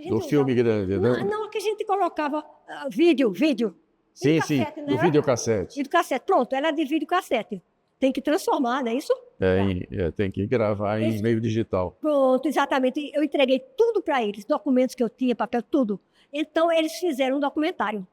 Do filme grande, né? Não, que a gente colocava vídeo. Sim, cassete, do videocassete. Videocassete, pronto, era de videocassete. Tem que transformar, não é isso? Tem que gravar em meio digital. Pronto, exatamente. Eu entreguei tudo para eles, documentos que eu tinha, papel, tudo. Então, eles fizeram um documentário.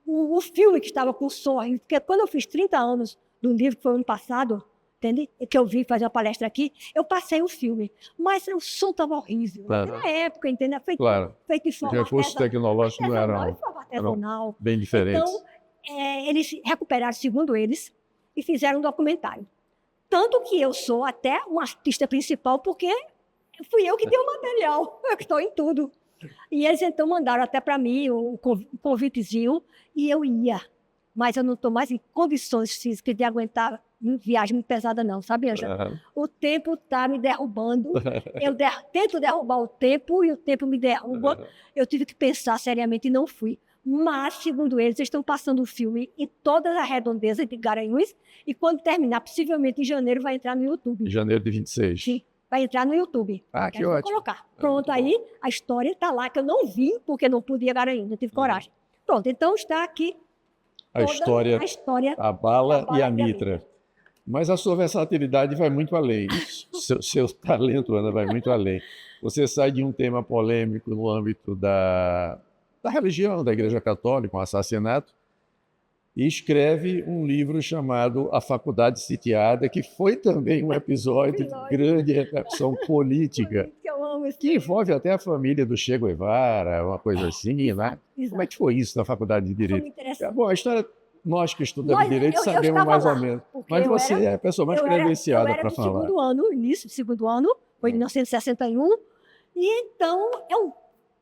O filme que estava com som, porque quando eu fiz 30 anos do livro, que foi ano passado, entende? Que eu vi fazer uma palestra aqui, eu passei o filme, mas o som estava horrível. Claro. Na época, entendeu? Feito de forma os recursos tecnológicos não eram bem diferentes. Então, eles recuperaram, segundo eles, e fizeram um documentário. Tanto que eu sou até uma artista principal, porque fui eu que dei o material, eu que estou em tudo. E eles então mandaram até para mim um convitezinho e eu ia. Mas eu não estou mais em condições físicas de aguentar viagem muito pesada não, sabe, Ângela? O tempo está me derrubando. Eu tento derrubar o tempo e o tempo me derruba. Eu tive que pensar seriamente e não fui. Mas, segundo eles estão passando o filme em todas as redondezas de Garanhuns e quando terminar, possivelmente em janeiro, vai entrar no YouTube. Em janeiro de 26. Sim. Vai entrar no YouTube. Que ótimo. Colocar. Pronto, aí a história está lá, que eu não vi, porque não podia Garanhuns, não tive coragem. Pronto, então está aqui a história, a Bala e a Mitra. Mas a sua versatilidade vai muito além. Seu talento, Ana, vai muito além. Você sai de um tema polêmico no âmbito da religião, da Igreja Católica, um assassinato, e escreve um livro chamado A Faculdade Sitiada, que foi também um episódio de grande repercussão política, que envolve até a família do Che Guevara, uma coisa assim, né? Como é que foi isso na Faculdade de Direito? Bom, a história, nós que estudamos Direito sabemos mais ou menos, mas você é a pessoa mais credenciada para falar. Segundo ano, início do segundo ano, foi em 1961, e então eu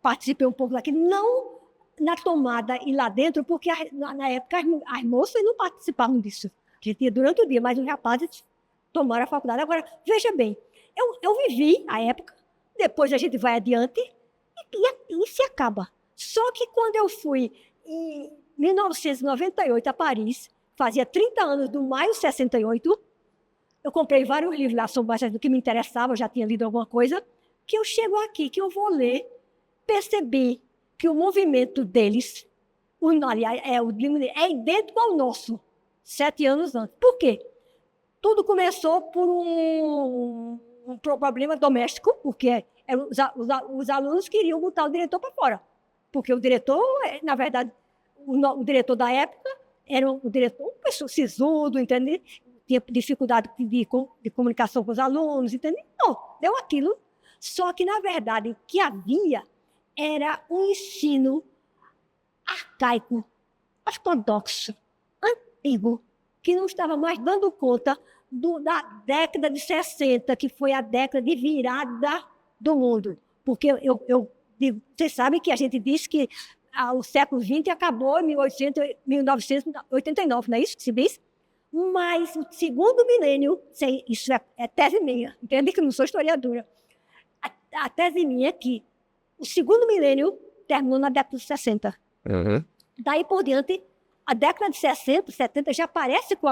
participei um pouco daquilo, não na tomada e lá dentro, porque na época as moças não participavam disso. A gente ia durante o dia, mas os rapazes tomaram a faculdade. Agora, veja bem, eu vivi a época, depois a gente vai adiante e se acaba. Só que quando eu fui em 1998 a Paris, fazia 30 anos do maio de 68, eu comprei vários livros lá sobre do que me interessava, eu já tinha lido alguma coisa, que eu chego aqui, que eu vou ler, percebi que o movimento deles, é idêntico ao nosso, 7 anos antes. Por quê? Tudo começou por um problema doméstico, porque os alunos queriam botar o diretor para fora. Porque o diretor, na verdade, o diretor da época era um diretor, uma pessoa sisudo, entende? Tinha dificuldade de comunicação com os alunos, entende? Não, deu aquilo. Só que, na verdade, o que havia era um ensino arcaico, ortodoxo, antigo, que não estava mais dando conta da década de 60, que foi a década de virada do mundo. Porque vocês sabem que a gente diz que o século XX acabou em 1989, não é isso que se diz? Mas o segundo milênio, isso é tese minha, entende que eu não sou historiadora. A tese minha é que o segundo milênio terminou na década de 60. Uhum. Daí por diante, a década de 60, 70 já parece com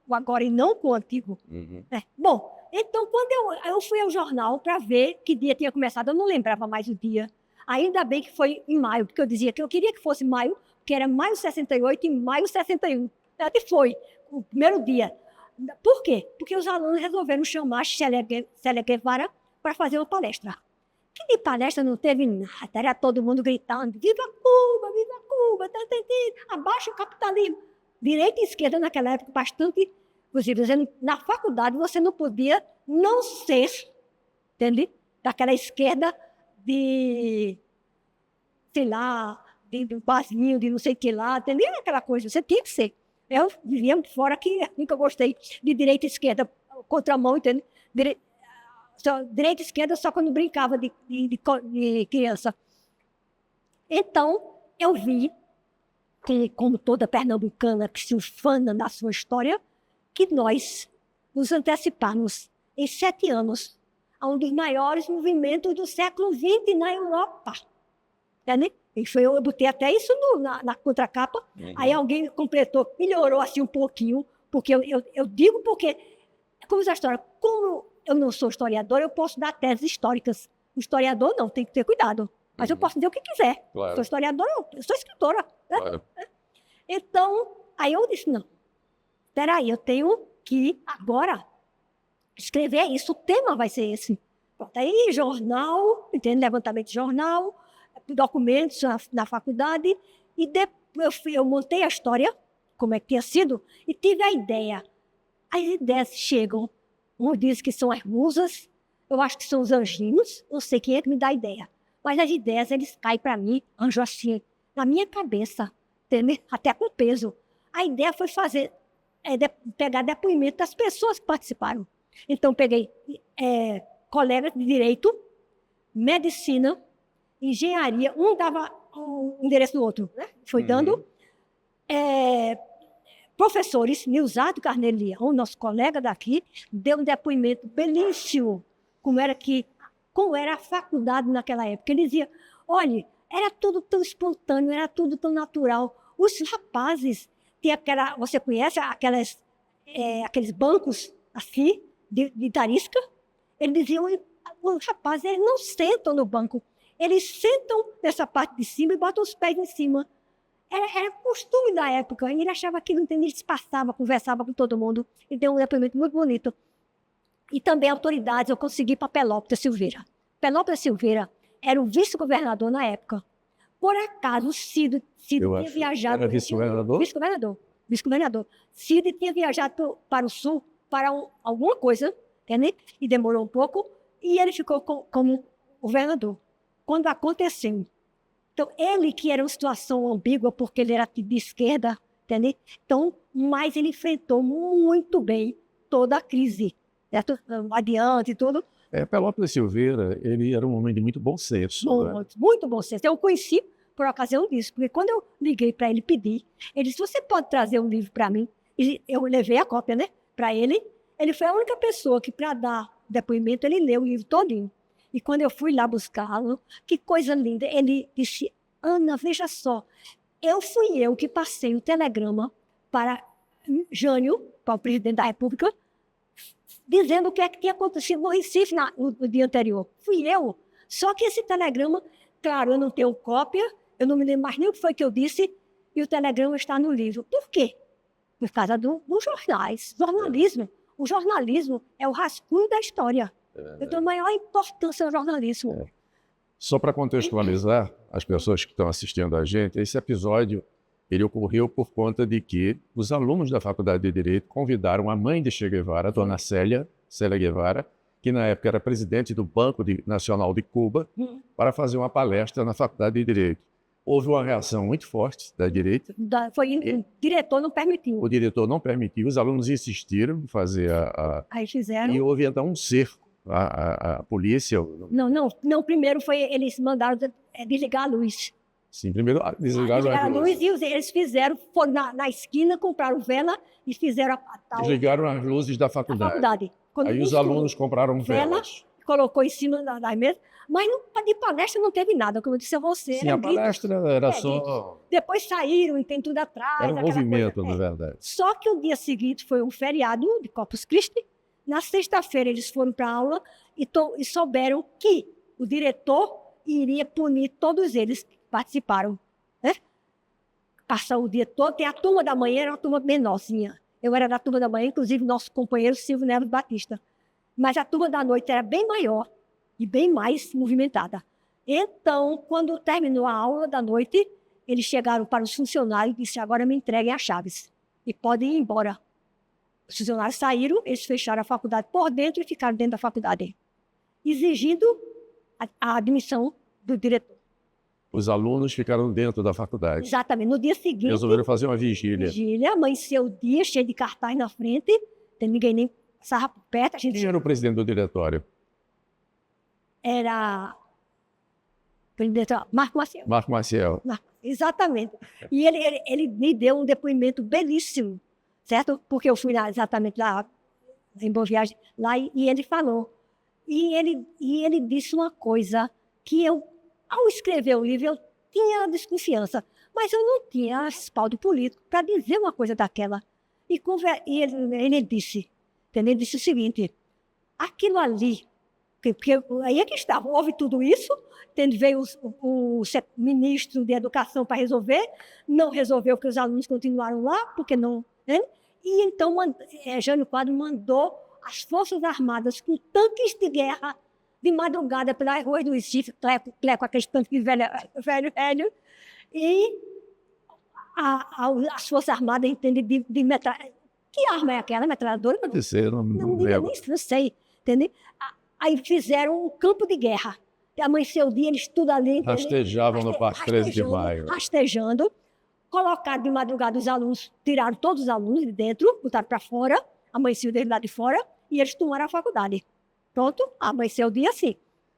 o agora e não com o antigo. Uhum. Bom, então quando eu fui ao jornal para ver que dia tinha começado, eu não lembrava mais o dia. Ainda bem que foi em maio, porque eu dizia que eu queria que fosse maio, que era maio 68 e maio 61. Até foi o primeiro dia. Por quê? Porque os alunos resolveram chamar Célia Guevara para fazer uma palestra. Que de palestra não teve nada, era todo mundo gritando, viva Cuba, abaixo o capitalismo. Direita e esquerda naquela época bastante, inclusive, dizendo, na faculdade você não podia não ser, entende? Daquela esquerda de, sei lá, de barzinho, de não sei o que lá, entendeu? Aquela coisa, você tinha que ser. Eu vivia fora que nunca gostei de direita e esquerda, contramão, entende? Direita e esquerda só quando brincava de criança. Então, eu vi que, como toda pernambucana que se ufana na sua história, que nós nos antecipamos em 7 anos a um dos maiores movimentos do século XX na Europa. Entende? E eu botei até isso na contracapa, aí alguém completou, melhorou assim um pouquinho, porque eu digo porque, como essa história, como eu não sou historiadora, eu posso dar teses históricas. O historiador não, tem que ter cuidado. Mas eu posso dizer o que quiser. Claro. Sou historiadora, eu sou escritora. Né? Claro. Então, aí eu disse, não, espera aí, eu tenho que agora escrever isso, o tema vai ser esse. Pronto, aí jornal, entende? Levantamento de jornal, documentos na faculdade, e depois eu montei a história, como é que tinha sido, e tive a ideia. As ideias chegam, uns dizem que são as musas, eu acho que são os anjinhos, não sei quem é que me dá a ideia. Mas as ideias, eles caem para mim, anjo assim, na minha cabeça, entende? Até com peso. A ideia foi pegar depoimento das pessoas que participaram. Então, peguei colegas de direito, medicina, engenharia, um dava um endereço do outro, né? Foi dando. Professores, Nilzado Carneiro Leão, nosso colega daqui, deu um depoimento belíssimo, como era a faculdade naquela época. Ele dizia, olha, era tudo tão espontâneo, era tudo tão natural. Os rapazes, você conhece aqueles bancos assim, de tarisca? Ele dizia, os rapazes eles não sentam no banco, eles sentam nessa parte de cima e botam os pés em cima. Era costume da época, e ele achava que não entendia, ele se passava, conversava com todo mundo, e deu um depoimento muito bonito. E também autoridades, eu consegui para Pelópio Silveira. Pelópio Silveira era o vice-governador na época. Por acaso, Cid tinha viajado... Era vice-governador? Vice-governador. Cid tinha viajado para o sul, para alguma coisa, entende? E demorou um pouco, e ele ficou como governador. Quando aconteceu, então, ele que era uma situação ambígua, porque ele era de esquerda, entendeu? Então, mas ele enfrentou muito bem toda a crise, certo? Adiante e tudo. Pelópio Silveira, ele era um homem de muito bom senso. Muito bom senso. Eu o conheci por ocasião disso, porque quando eu liguei para ele pedir, ele disse, você pode trazer um livro para mim? E eu levei a cópia, né, para ele. Ele foi a única pessoa que, para dar depoimento, ele leu o livro todinho. E quando eu fui lá buscá-lo, que coisa linda, ele disse, Ana, veja só, fui eu que passei o telegrama para Jânio, para o presidente da República, dizendo o que é que tinha acontecido no Recife no dia anterior. Fui eu. Só que esse telegrama, claro, eu não tenho cópia, eu não me lembro mais nem o que foi que eu disse, e o telegrama está no livro. Por quê? Por causa dos jornais, jornalismo. O jornalismo é o rascunho da história. Eu dou maior importância ao jornalismo. Só para contextualizar as pessoas que estão assistindo a gente, esse episódio Ele ocorreu por conta de que os alunos da Faculdade de Direito convidaram a mãe de Che Guevara, a dona Célia Guevara, que na época era presidente do Banco Nacional de Cuba, para fazer uma palestra na Faculdade de Direito. Houve uma reação muito forte da direita. O diretor não permitiu. O diretor não permitiu, os alunos insistiram em fazer Aí fizeram. E houve então um cerco. A polícia... Não, primeiro eles mandaram desligar a luz. Sim, primeiro desligaram a luz. E eles foram na esquina, compraram vela e fizeram a tal... Desligaram as luzes da faculdade. Aí os alunos compraram velas. Colocou em cima das mesas, mas de palestra não teve nada, como eu disse a você. Sim, a palestra era só... Depois saíram, tem tudo atrás. Era um movimento, na verdade. Só que o dia seguinte foi um feriado de Corpus Christi. Na sexta-feira eles foram para a aula e souberam que o diretor iria punir todos eles que participaram. Né? Passar o dia todo. Tem a turma da manhã, era uma turma menorzinha. Eu era da turma da manhã, inclusive nosso companheiro Silvio Neves Batista. Mas a turma da noite era bem maior e bem mais movimentada. Então, quando terminou a aula da noite, eles chegaram para os funcionários e disseram: agora me entreguem as chaves e podem ir embora. Os funcionários saíram, eles fecharam a faculdade por dentro e ficaram dentro da faculdade, exigindo a admissão do diretor. Os alunos ficaram dentro da faculdade. Exatamente. No dia seguinte... resolveram fazer uma vigília. Amanheceu o dia, cheio de cartaz na frente, ninguém nem passava por perto. Quem era o presidente do diretório? Era... Marco Maciel. Marco Maciel. Exatamente. E ele me deu um depoimento belíssimo, certo? Porque eu fui exatamente lá, em Boa Viagem, lá, e ele falou. E ele disse uma coisa que eu, ao escrever o livro, eu tinha desconfiança, mas eu não tinha respaldo político para dizer uma coisa daquela. E ele disse, entendeu? Ele disse o seguinte: aquilo ali, porque aí é que estava, houve tudo isso, veio o ministro de Educação para resolver, não resolveu porque os alunos continuaram lá, porque não... Né? E então Jânio Quadros mandou as Forças Armadas com tanques de guerra de madrugada pelas ruas do Recife, com aqueles tanques velho, e as Forças Armadas entendem de metralhadora. Que arma é aquela? Metralhadora? Pode ser, não lembro. Não sei, entendeu? Aí fizeram um campo de guerra. Amanheceu o dia, eles tudo ali... Rastejavam no Parque 13 de Maio. Rastejando. Colocaram de madrugada os alunos, tiraram todos os alunos de dentro, botaram para fora, amanheceu deles lá de fora, e eles tomaram a faculdade. Pronto, amanheceu o dia assim.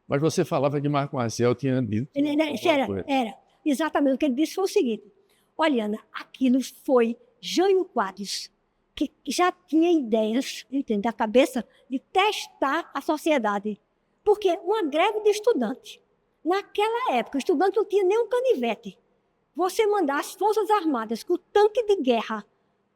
Mas você falava que Marco Maciel tinha dito... Era. Exatamente, o que ele disse foi o seguinte: olha, Ana, aquilo foi Jânio Quadros, que já tinha ideias, entende, da cabeça de testar a sociedade. Porque uma greve de estudante, naquela época, o estudante não tinha nem um canivete. Você mandar as Forças Armadas com tanque de guerra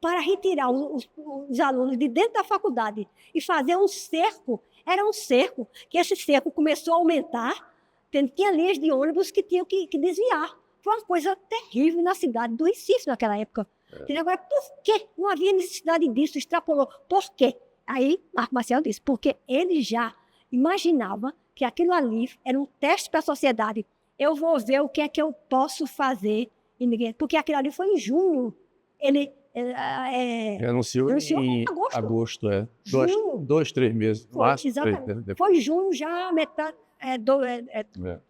para retirar os alunos de dentro da faculdade e fazer um cerco, era um cerco, que esse cerco começou a aumentar, tinha linhas de ônibus que tinham que desviar. Foi uma coisa terrível na cidade do Recife naquela época. Agora, por quê? Não havia necessidade disso, extrapolou. Por quê? Aí, Marco Maciel disse, porque ele já imaginava que aquilo ali era um teste para a sociedade. Eu vou ver o que é que eu posso fazer. Porque aquilo ali foi em junho. Ele anunciou em agosto. 2-3 meses. Exatamente. Foi junho já, metade...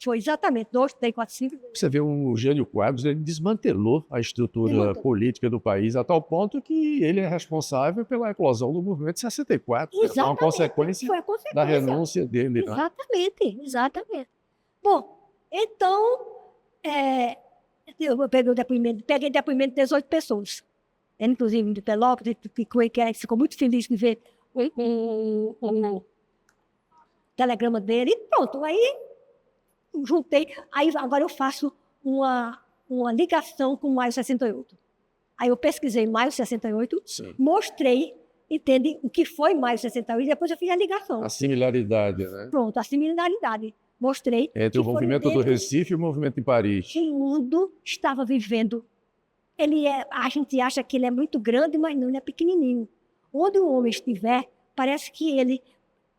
Foi exatamente 2, 3, 4, 5. Você vê, o Jânio Quadros, ele desmantelou a estrutura política do país a tal ponto que ele é responsável pela eclosão do movimento de 64. Exatamente. É uma consequência da renúncia dele. Exatamente. Bom, então, eu peguei depoimento de 18 pessoas. Inclusive de Pelópolis, que ficou muito feliz de ver o telegrama dele, e pronto, aí juntei, aí agora eu faço uma ligação com o Maio 68. Aí eu pesquisei Maio 68, sim, mostrei, entende, o que foi Maio 68, e depois eu fiz a ligação. A similaridade, né? Pronto, a similaridade. Mostrei. Entre o movimento do Recife e o movimento em Paris. O mundo estava vivendo. A gente acha que ele é muito grande, mas não, ele é pequenininho. Onde o homem estiver, parece que ele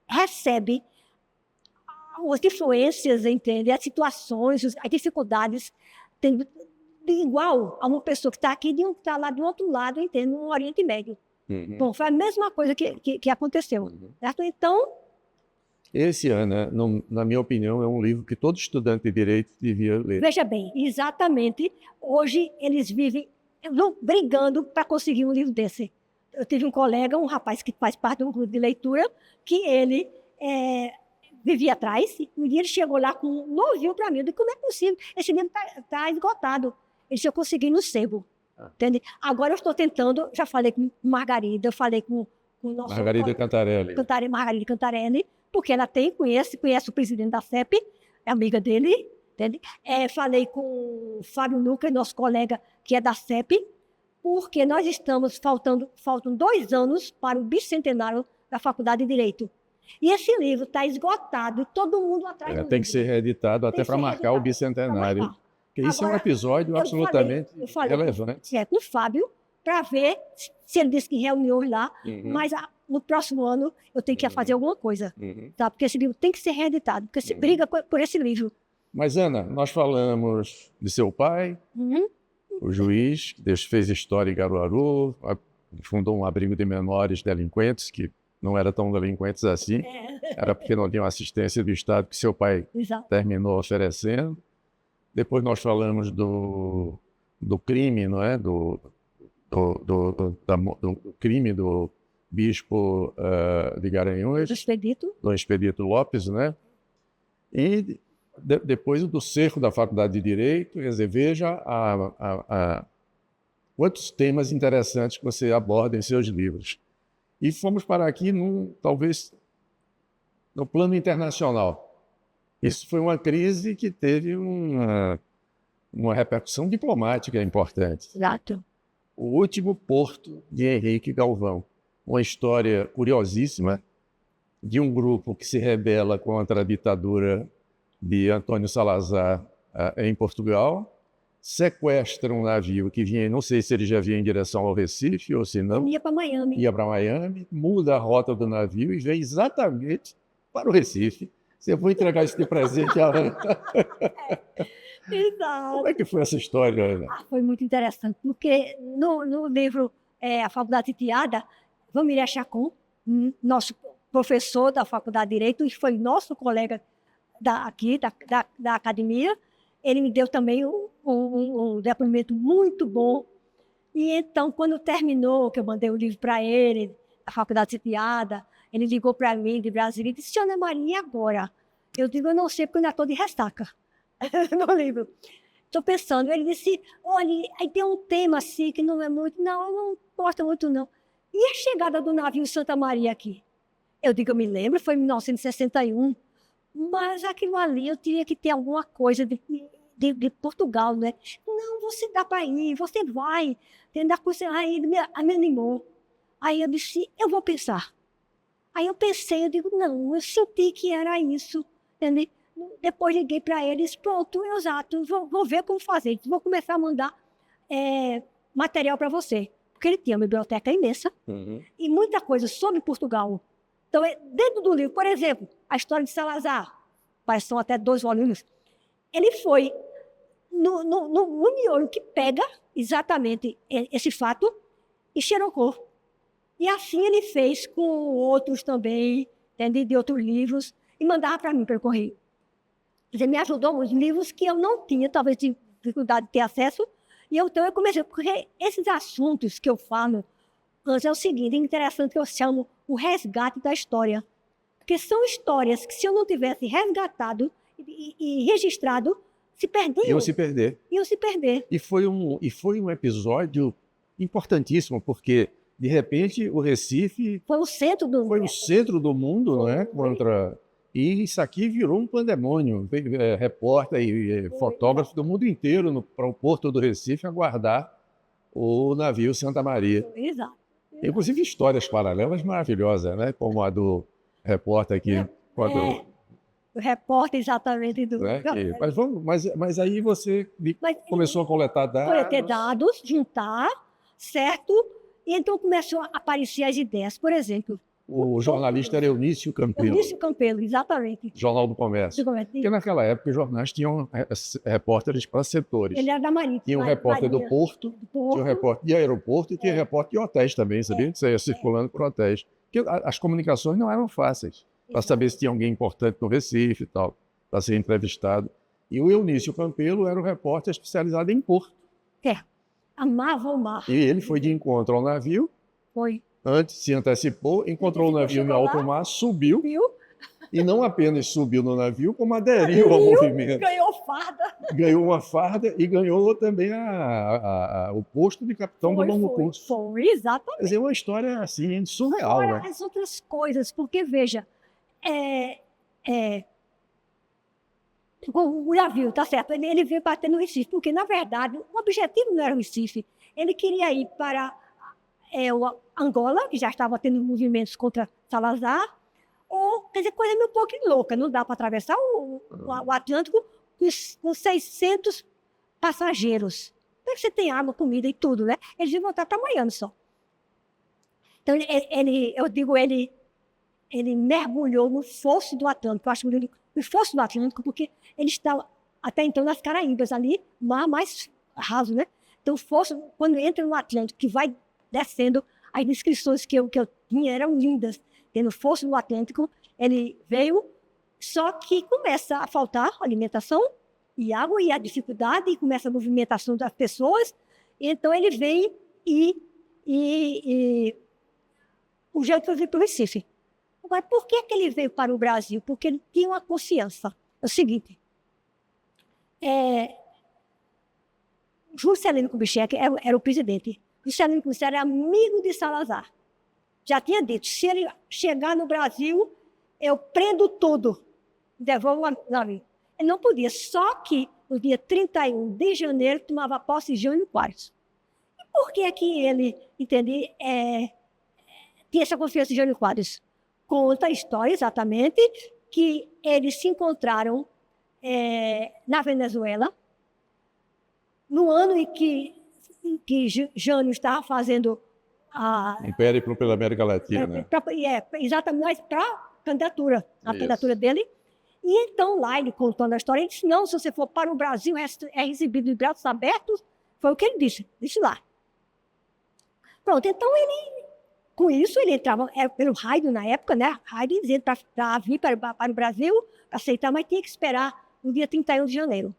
recebe as influências, entende? As situações, as dificuldades igual a uma pessoa que está aqui e está lá do outro lado, entende? No Oriente Médio. Bom, foi a mesma coisa que aconteceu. Certo? Então, Esse, Ana, na minha opinião, é um livro que todo estudante de direito devia ler. veja bem, exatamente, hoje eles vivem brigando para conseguir um livro desse. Eu tive um colega, um rapaz que faz parte de um grupo de leitura, que ele vivia atrás, e um dia ele chegou lá com um novinho para mim. Eu disse, como é possível? Esse livro está esgotado. Ele disse, eu consegui no sebo. Entende? Agora eu estou tentando, já falei com Margarida, eu falei com o nosso... Margarida Cantarelli. Margarida Cantarelli, porque ela conhece o presidente da CEP, é amiga dele, entende? Falei com o Fábio Luca, nosso colega que é da CEP, porque nós estamos faltam 2 anos para o bicentenário da Faculdade de Direito. E esse livro está esgotado, todo mundo atrás do livro. Tem que ser reeditado até para marcar o bicentenário. Porque isso é um episódio absolutamente relevante. Com o Fábio, para ver se ele disse que reuniu lá, mas no próximo ano eu tenho que fazer alguma coisa, tá? Porque esse livro tem que ser reeditado, porque se briga por esse livro. Mas, Ana, nós falamos de seu pai, o juiz, que fez história em Caruaru, fundou um abrigo de menores delinquentes, que não eram tão delinquentes assim, era porque não tinham assistência do Estado que seu pai terminou oferecendo. Depois nós falamos do crime, não é? Do crime do bispo de Garanhuns, do Expedito Lopes, né? E depois do cerco da Faculdade de Direito, quer dizer, veja quantos temas interessantes que você aborda em seus livros. E fomos para aqui, talvez, no plano internacional. Isso foi uma crise que teve uma repercussão diplomática importante. Exato. O último porto de Henrique Galvão. Uma história curiosíssima de um grupo que se rebela contra a ditadura de Antônio Salazar em Portugal, sequestra um navio que vinha, não sei se ele já vinha em direção ao Recife ou se não. Ia para Miami. Ia para Miami, muda a rota do navio e vem exatamente para o Recife. Você vai entregar esse presente à Ana. Exato. Como é que foi essa história, Ana? Foi muito interessante, porque no livro A Faculdade Sitiada, Vamília Chacon, nosso professor da Faculdade de Direito, e foi nosso colega aqui da academia, ele me deu também um depoimento muito bom. E então, quando terminou, que eu mandei o livro para ele, a Faculdade Sitiada, ele ligou para mim de Brasília e disse, Ana Maria, e agora? Eu digo, eu não sei, porque eu ainda estou de ressaca no livro. Estou pensando. Ele disse, olha, aí tem um tema assim que não é muito, não gosto muito não. E a chegada do navio Santa Maria aqui? Eu digo, eu me lembro, foi em 1961, mas aquilo ali eu tinha que ter alguma coisa de Portugal, né? Não, você dá para ir, você vai. Aí ele me animou. Aí eu disse, eu vou pensar. Aí eu pensei, eu digo, não, eu senti que era isso, entendeu? Depois liguei para eles, pronto, exato, vou ver como fazer, vou começar a mandar material para você. Porque ele tinha uma biblioteca imensa e muita coisa sobre Portugal. Então, dentro do livro, por exemplo, a história de Salazar, são até 2 volumes, ele foi no miolo que pega exatamente esse fato e xerocou. E assim ele fez com outros também, de outros livros, e mandava para mim, pelo correio. Quer dizer, me ajudou uns livros que eu não tinha, talvez, dificuldade de ter acesso, e então eu comecei, porque esses assuntos que eu falo, é o seguinte, é interessante que eu chamo o resgate da história. Porque são histórias que, se eu não tivesse resgatado e registrado, se perdiam. Iam se perder. Iam se perder. E foi um episódio importantíssimo, porque, de repente, o Recife... Foi o centro do mundo. Foi o centro do mundo, não é? E isso aqui virou um pandemônio. Veio repórter e fotógrafo do mundo inteiro para o porto do Recife aguardar o navio Santa Maria. Exato. Inclusive histórias paralelas maravilhosas, né? Como a do repórter aqui. O repórter exatamente do... Né? Mas aí você começou a coletar dados. Coletar dados, juntar, certo? E então começou a aparecer as ideias. Por exemplo, O jornalista era Eunício Campelo, Eunício Campelo, exatamente. Jornal do Comércio. Porque naquela época os jornais tinham repórteres para setores. Ele era da Marinha. Tinha um repórter do Porto, tinha um repórter de aeroporto e tinha repórter de hotéis também, sabia? Que você ia circulando por hotéis. Porque as comunicações não eram fáceis, para saber se tinha alguém importante no Recife e tal, para ser entrevistado. E o Eunício Campelo era um repórter especializado em porto. Amava o mar. E ele foi de encontro ao navio. Foi. Antes se antecipou, encontrou o navio em alto mar, subiu. E não apenas subiu no navio, como aderiu ao movimento. Ganhou farda. Ganhou uma farda e ganhou também o posto de capitão do longo curso. Foi, exatamente. Quer dizer, uma história assim, surreal, Agora, né? as outras coisas, porque, veja, o navio, tá certo, ele veio bater no Recife, porque, na verdade, o objetivo não era o Recife. Ele queria ir para o Angola, que já estava tendo movimentos contra Salazar, ou, quer dizer, coisa meio pouco louca, não dá para atravessar o Atlântico com 600 passageiros. Então, você tem água, comida e tudo, né? Eles iam voltar para Miami só. Então, ele mergulhou no fosso do Atlântico, eu acho que no fosso do Atlântico, porque ele estava, até então, nas Caraíbas ali, mar mais raso, né? Então, o fosso, quando entra no Atlântico, que vai descendo, as descrições que eu tinha eram lindas. No fosso do Atlântico, ele veio, só que começa a faltar alimentação e água, e a dificuldade, e começa a movimentação das pessoas. Então, ele vem e o jeito foi vir para o Recife. Agora, por que ele veio para o Brasil? Porque ele tinha uma consciência. É o seguinte, Juscelino Kubitschek era o presidente. Juscelino Kubitschek era amigo de Salazar. Já tinha dito, se ele chegar no Brasil, eu prendo tudo, devolvo o navio. Ele não podia, só que no dia 31 de janeiro tomava posse Jânio Quadros. E por que ele, tinha essa confiança em Jânio Quadros? Conta a história, exatamente, que eles se encontraram na Venezuela, no ano em que Jânio estava fazendo um périplo pela América Latina, né? Exatamente, para a candidatura dele. E então, lá, ele contando a história, ele disse, não, se você for para o Brasil, é recebido de braços abertos. Foi o que ele disse lá. Pronto, então com isso, ele entrava pelo Raid na época, né? Raid dizendo para vir para o Brasil, para aceitar, mas tinha que esperar no dia 31 de janeiro.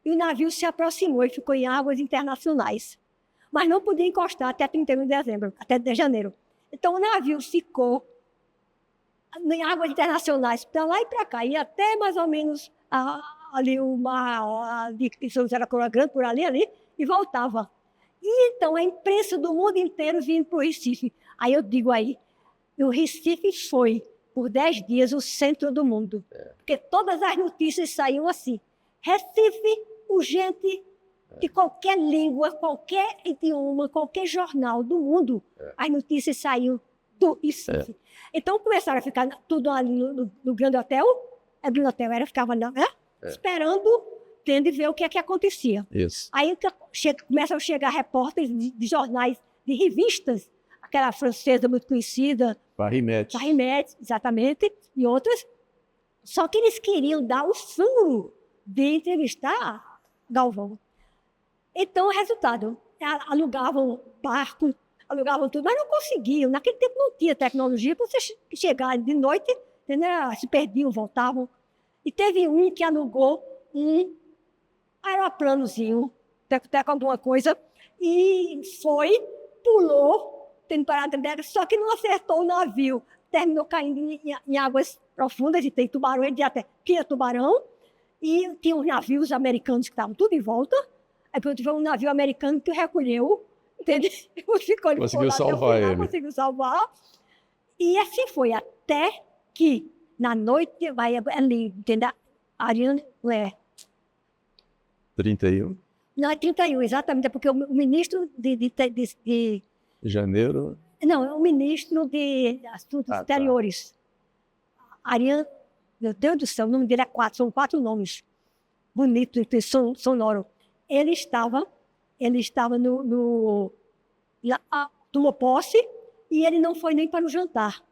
E o navio se aproximou e ficou em águas internacionais. Mas não podia encostar até 31 de janeiro. Então, o navio ficou em águas internacionais, para lá e para cá, e até mais ou menos ali o mar de São José da Coroa Grande, por ali, e voltava. E então, a imprensa do mundo inteiro vinha para o Recife. Aí eu digo o Recife foi, por 10 dias, o centro do mundo. Porque todas as notícias saíam assim. Recife, urgente, de qualquer língua, qualquer idioma, qualquer jornal do mundo, as notícias saíam do Recife. Então, começaram a ficar tudo ali no Grande Hotel. O Grande Hotel ficava esperando, tendo de ver o que é que acontecia. Isso. Aí começam a chegar repórteres de jornais, de revistas, aquela francesa muito conhecida. Paris Match, exatamente, e outras. Só que eles queriam dar o furo de entrevistar Galvão. Então, o resultado, alugavam barco, alugavam tudo, mas não conseguiam. Naquele tempo não tinha tecnologia para você chegar de noite, entendeu? Se perdiam, voltavam. E teve um que alugou um aeroplanozinho, com alguma coisa, e pulou, tendo parado, só que não acertou o navio. Terminou caindo em águas profundas, e tem tubarão, ele até tinha tubarão, e tinha os navios americanos que estavam tudo em volta. Aí teve um navio americano que recolheu, entendeu? Conseguiu salvar ele. Conseguiu salvar. E assim foi, até que na noite vai ali, entendeu? Ariane, 31? Não, é 31, exatamente, é porque o ministro de janeiro? Não, é o ministro de Assuntos Exteriores. Ariane, meu Deus do céu, o nome dele é 4, são 4 nomes. Bonito, sonoro. Ele estava tomou posse, e ele não foi nem para o jantar,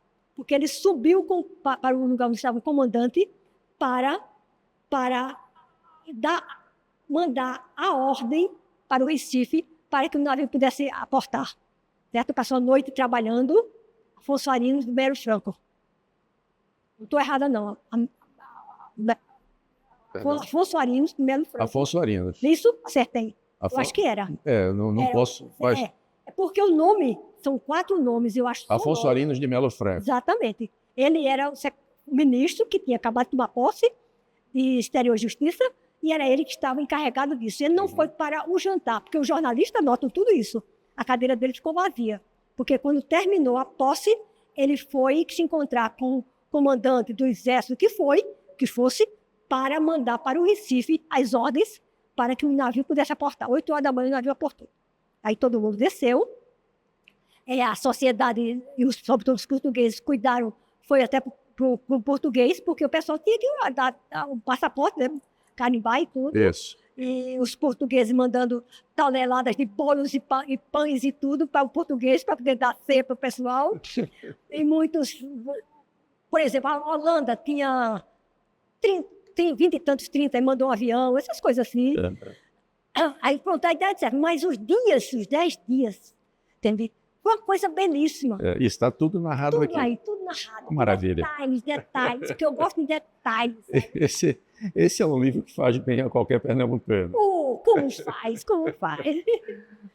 porque ele subiu para o lugar onde estava o comandante para mandar a ordem para o Recife para que o navio pudesse aportar. Certo? Passou a noite trabalhando, Afonso Arinos do Melo Franco. Não estou errada, não. Afonso Arinos do Melo Franco. Afonso Arinos. Isso? Acertei. Eu acho que era. Não posso... Mas... É porque o nome, são 4 nomes, eu acho. Afonso Arinos de Melo Franco. Exatamente. Ele era o ministro que tinha acabado de tomar posse de Exterior e Justiça, e era ele que estava encarregado disso. Ele não foi para o jantar, porque os jornalistas notam tudo isso. A cadeira dele ficou vazia, porque quando terminou a posse, ele foi se encontrar com o comandante do exército que fosse para mandar para o Recife as ordens para que o navio pudesse aportar. 8 horas da manhã o navio aportou. Aí todo mundo desceu, a sociedade e sobretudo os portugueses cuidaram, foi até para o português, porque o pessoal tinha que dar o passaporte, né? Carimbar e tudo. Isso. E os portugueses mandando toneladas de bolos e pães e tudo para o português, para poder dar ceia para o pessoal. E muitos... Por exemplo, a Holanda tinha 20 e tantos, 30, e mandou um avião, essas coisas assim. Aí pronto, a ideia é, mas os 10 dias, entendeu? Foi uma coisa belíssima. E está tudo narrado tudo aqui. Aí, tudo narrado. Maravilha. Detalhes, porque eu gosto de detalhes. Esse é um livro que faz bem a qualquer pernambucano. Como faz?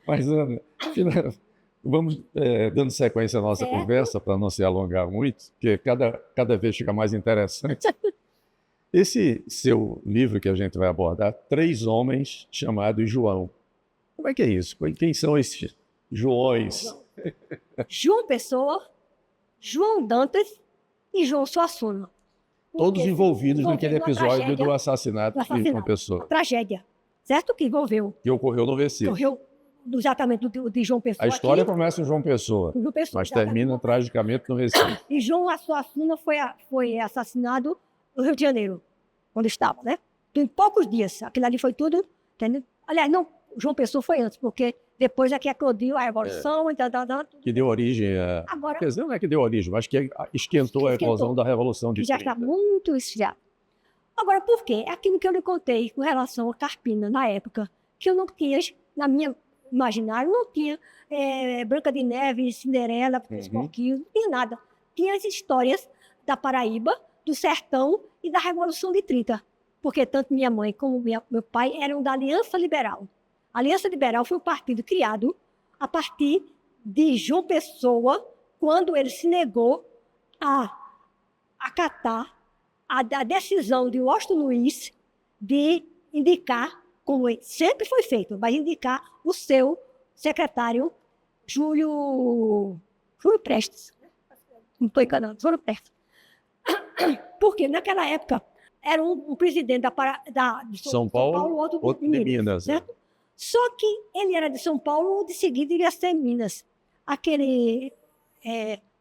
Mas, Ana, vamos dando sequência à nossa conversa, para não se alongar muito, porque cada vez fica mais interessante. Esse seu livro que a gente vai abordar, 3 homens chamados João. Como é que é isso? Quem são esses Joões? João Pessoa, João Dantas e João Suassuna. Todos envolvidos naquele episódio do assassinato de João Pessoa. A tragédia, certo? Que envolveu. Que ocorreu no Recife. Ocorreu exatamente de João Pessoa. A história aqui, começa em João Pessoa, mas termina tragicamente no Recife. E João Suassuna foi assassinado no Rio de Janeiro, quando estava, né? Em poucos dias. Aquilo ali foi tudo, entendeu? Aliás, não, João Pessoa foi antes, porque depois é que eclodiu a Revolução e tal. Que deu origem a... Agora, quer dizer, não é que deu origem, mas que esquentou a eclosão da Revolução de 30. Já está muito esfriado. Agora, por quê? É aquilo que eu lhe contei com relação a Carpina, na época, que eu não tinha, na minha imaginário, não tinha Branca de Neve, Cinderela, Porquinho, não tinha nada. Tinha as histórias da Paraíba, do sertão e da Revolução de 30. Porque tanto minha mãe como meu pai eram da Aliança Liberal. A Aliança Liberal foi um partido criado a partir de João Pessoa, quando ele se negou a acatar a decisão de Washington Luiz de indicar, como sempre foi feito, mas indicar o seu secretário Júlio Prestes. Não estou enganando, Júlio Prestes. Porque naquela época era um presidente de São Paulo, outro de Minas, certo? Só que ele era de São Paulo, de seguida iria ser Minas.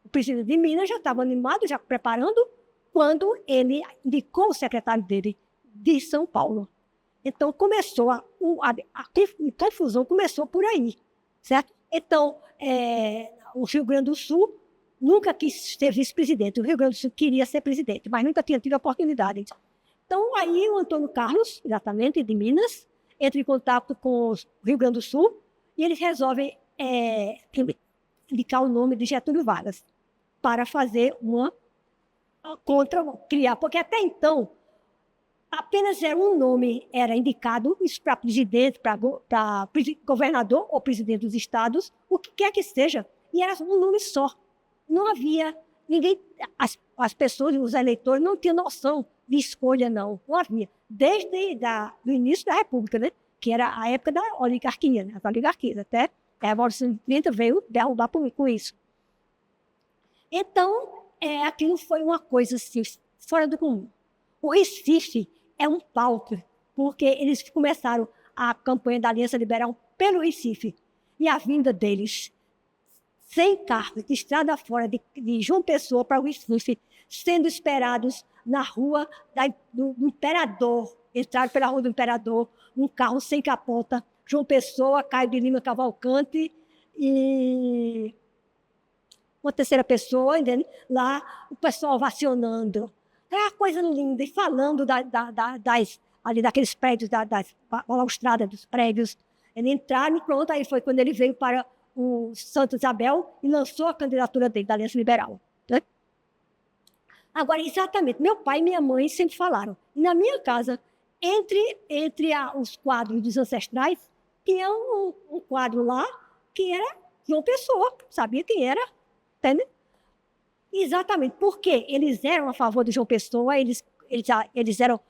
O presidente de Minas já estava animado, já preparando, quando ele indicou o secretário dele de São Paulo. Então, começou a confusão começou por aí, certo? Então, o Rio Grande do Sul nunca quis ser vice-presidente. O Rio Grande do Sul queria ser presidente, mas nunca tinha tido a oportunidade. Então, aí o Antônio Carlos, exatamente, de Minas, entra em contato com o Rio Grande do Sul e eles resolvem indicar o nome de Getúlio Vargas para fazer criar, porque até então apenas um nome era indicado, isso para presidente, para governador ou presidente dos estados, o que quer que seja, e era um nome só. Não havia ninguém, as pessoas, os eleitores não tinham noção de escolha, não havia. Desde o início da República, né? Que era a época da oligarquia, né? As oligarquias, até a Revolução de 30 veio derrubar com isso. Então, aquilo foi uma coisa assim, fora do comum. O Recife é um palco, porque eles começaram a campanha da Aliança Liberal pelo Recife, e a vinda deles sem carros, de estrada fora, de João Pessoa para o Recife, sendo esperados na rua do Imperador, entraram pela rua do Imperador, um carro sem capota, João Pessoa, Caio de Lima Cavalcante e uma terceira pessoa, entende? Lá, o pessoal ovacionando. É uma coisa linda. E falando ali daqueles prédios, das balaustradas dos prédios. Ele entraram e pronto, aí foi quando ele veio para o Santa Isabel e lançou a candidatura dele, da Aliança Liberal. Né? Agora, exatamente, meu pai e minha mãe sempre falaram. Na minha casa, entre os quadros dos ancestrais, tinha um quadro lá que era João Pessoa, sabia quem era, entende? Exatamente, porque eles eram a favor de João Pessoa, eles eram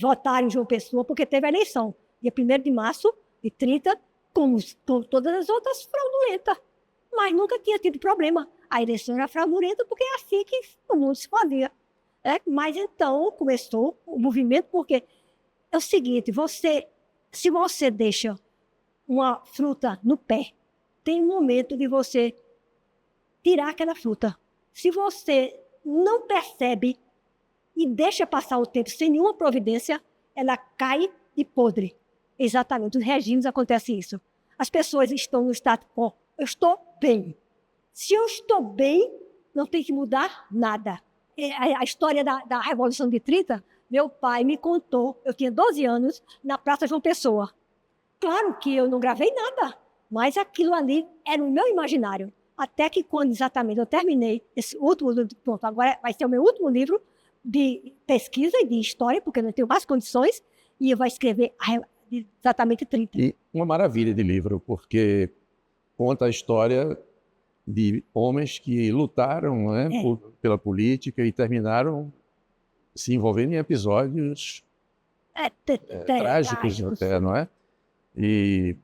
votaram em João Pessoa porque teve a eleição, dia 1º de março de 30, como todas as outras fraudulentas. Mas nunca tinha tido problema. A eleição era fraudulenta porque é assim que o mundo se fazia. Mas então começou o movimento, porque é o seguinte, se você deixa uma fruta no pé, tem um momento de você tirar aquela fruta. Se você não percebe e deixa passar o tempo sem nenhuma providência, ela cai de podre. Exatamente, nos regimes acontece isso. As pessoas estão no status quo. Eu estou bem. Se eu estou bem, não tem que mudar nada. A história da Revolução de 30, meu pai me contou, eu tinha 12 anos, na Praça João Pessoa. Claro que eu não gravei nada, mas aquilo ali era o meu imaginário. Até que quando exatamente eu terminei esse último livro, pronto, agora vai ser o meu último livro de pesquisa e de história, porque eu não tenho mais condições, e eu vou escrever exatamente 30. E uma maravilha de livro, porque conta a história de homens que lutaram, né, pela política e terminaram se envolvendo em episódios trágicos até, não é? E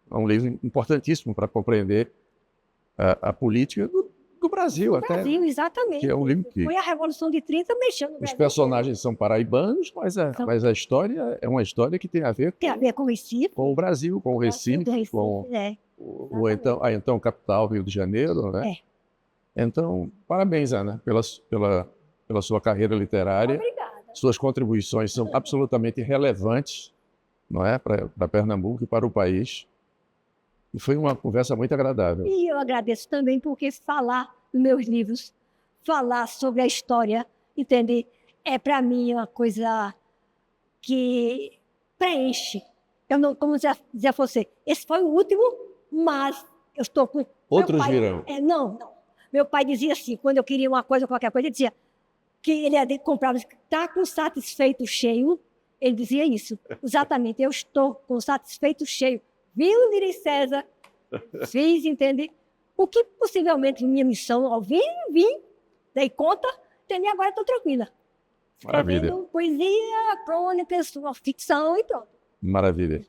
é um livro importantíssimo para compreender a política do Brasil. Brasil, exatamente. Que é um livro que foi a Revolução de 30 mexendo no Brasil. Os personagens são paraibanos, mas a história é uma história que tem a ver com o Recife, com o Brasil, com o Recife, com a então capital, Rio de Janeiro, né? Então, parabéns, Ana, pela sua carreira literária. Obrigada. Suas contribuições são absolutamente relevantes, não é, para Pernambuco e para o país. E foi uma conversa muito agradável. E eu agradeço também porque falar nos meus livros, falar sobre a história, entende? É para mim uma coisa que preenche. Eu não, como dizer a você, esse foi o último, mas eu estou com... Outros virão. Não. Meu pai dizia assim, quando eu queria uma coisa, qualquer coisa, ele dizia que ele comprava, está com satisfeito cheio, ele dizia isso. Exatamente, eu estou com satisfeito cheio. Viu, Niri César? Fiz, entende? O que possivelmente minha missão, ao vim, dei conta, entende? Agora estou tranquila. Maravilha. Escrevendo poesia, crônica, ficção e pronto. Maravilha.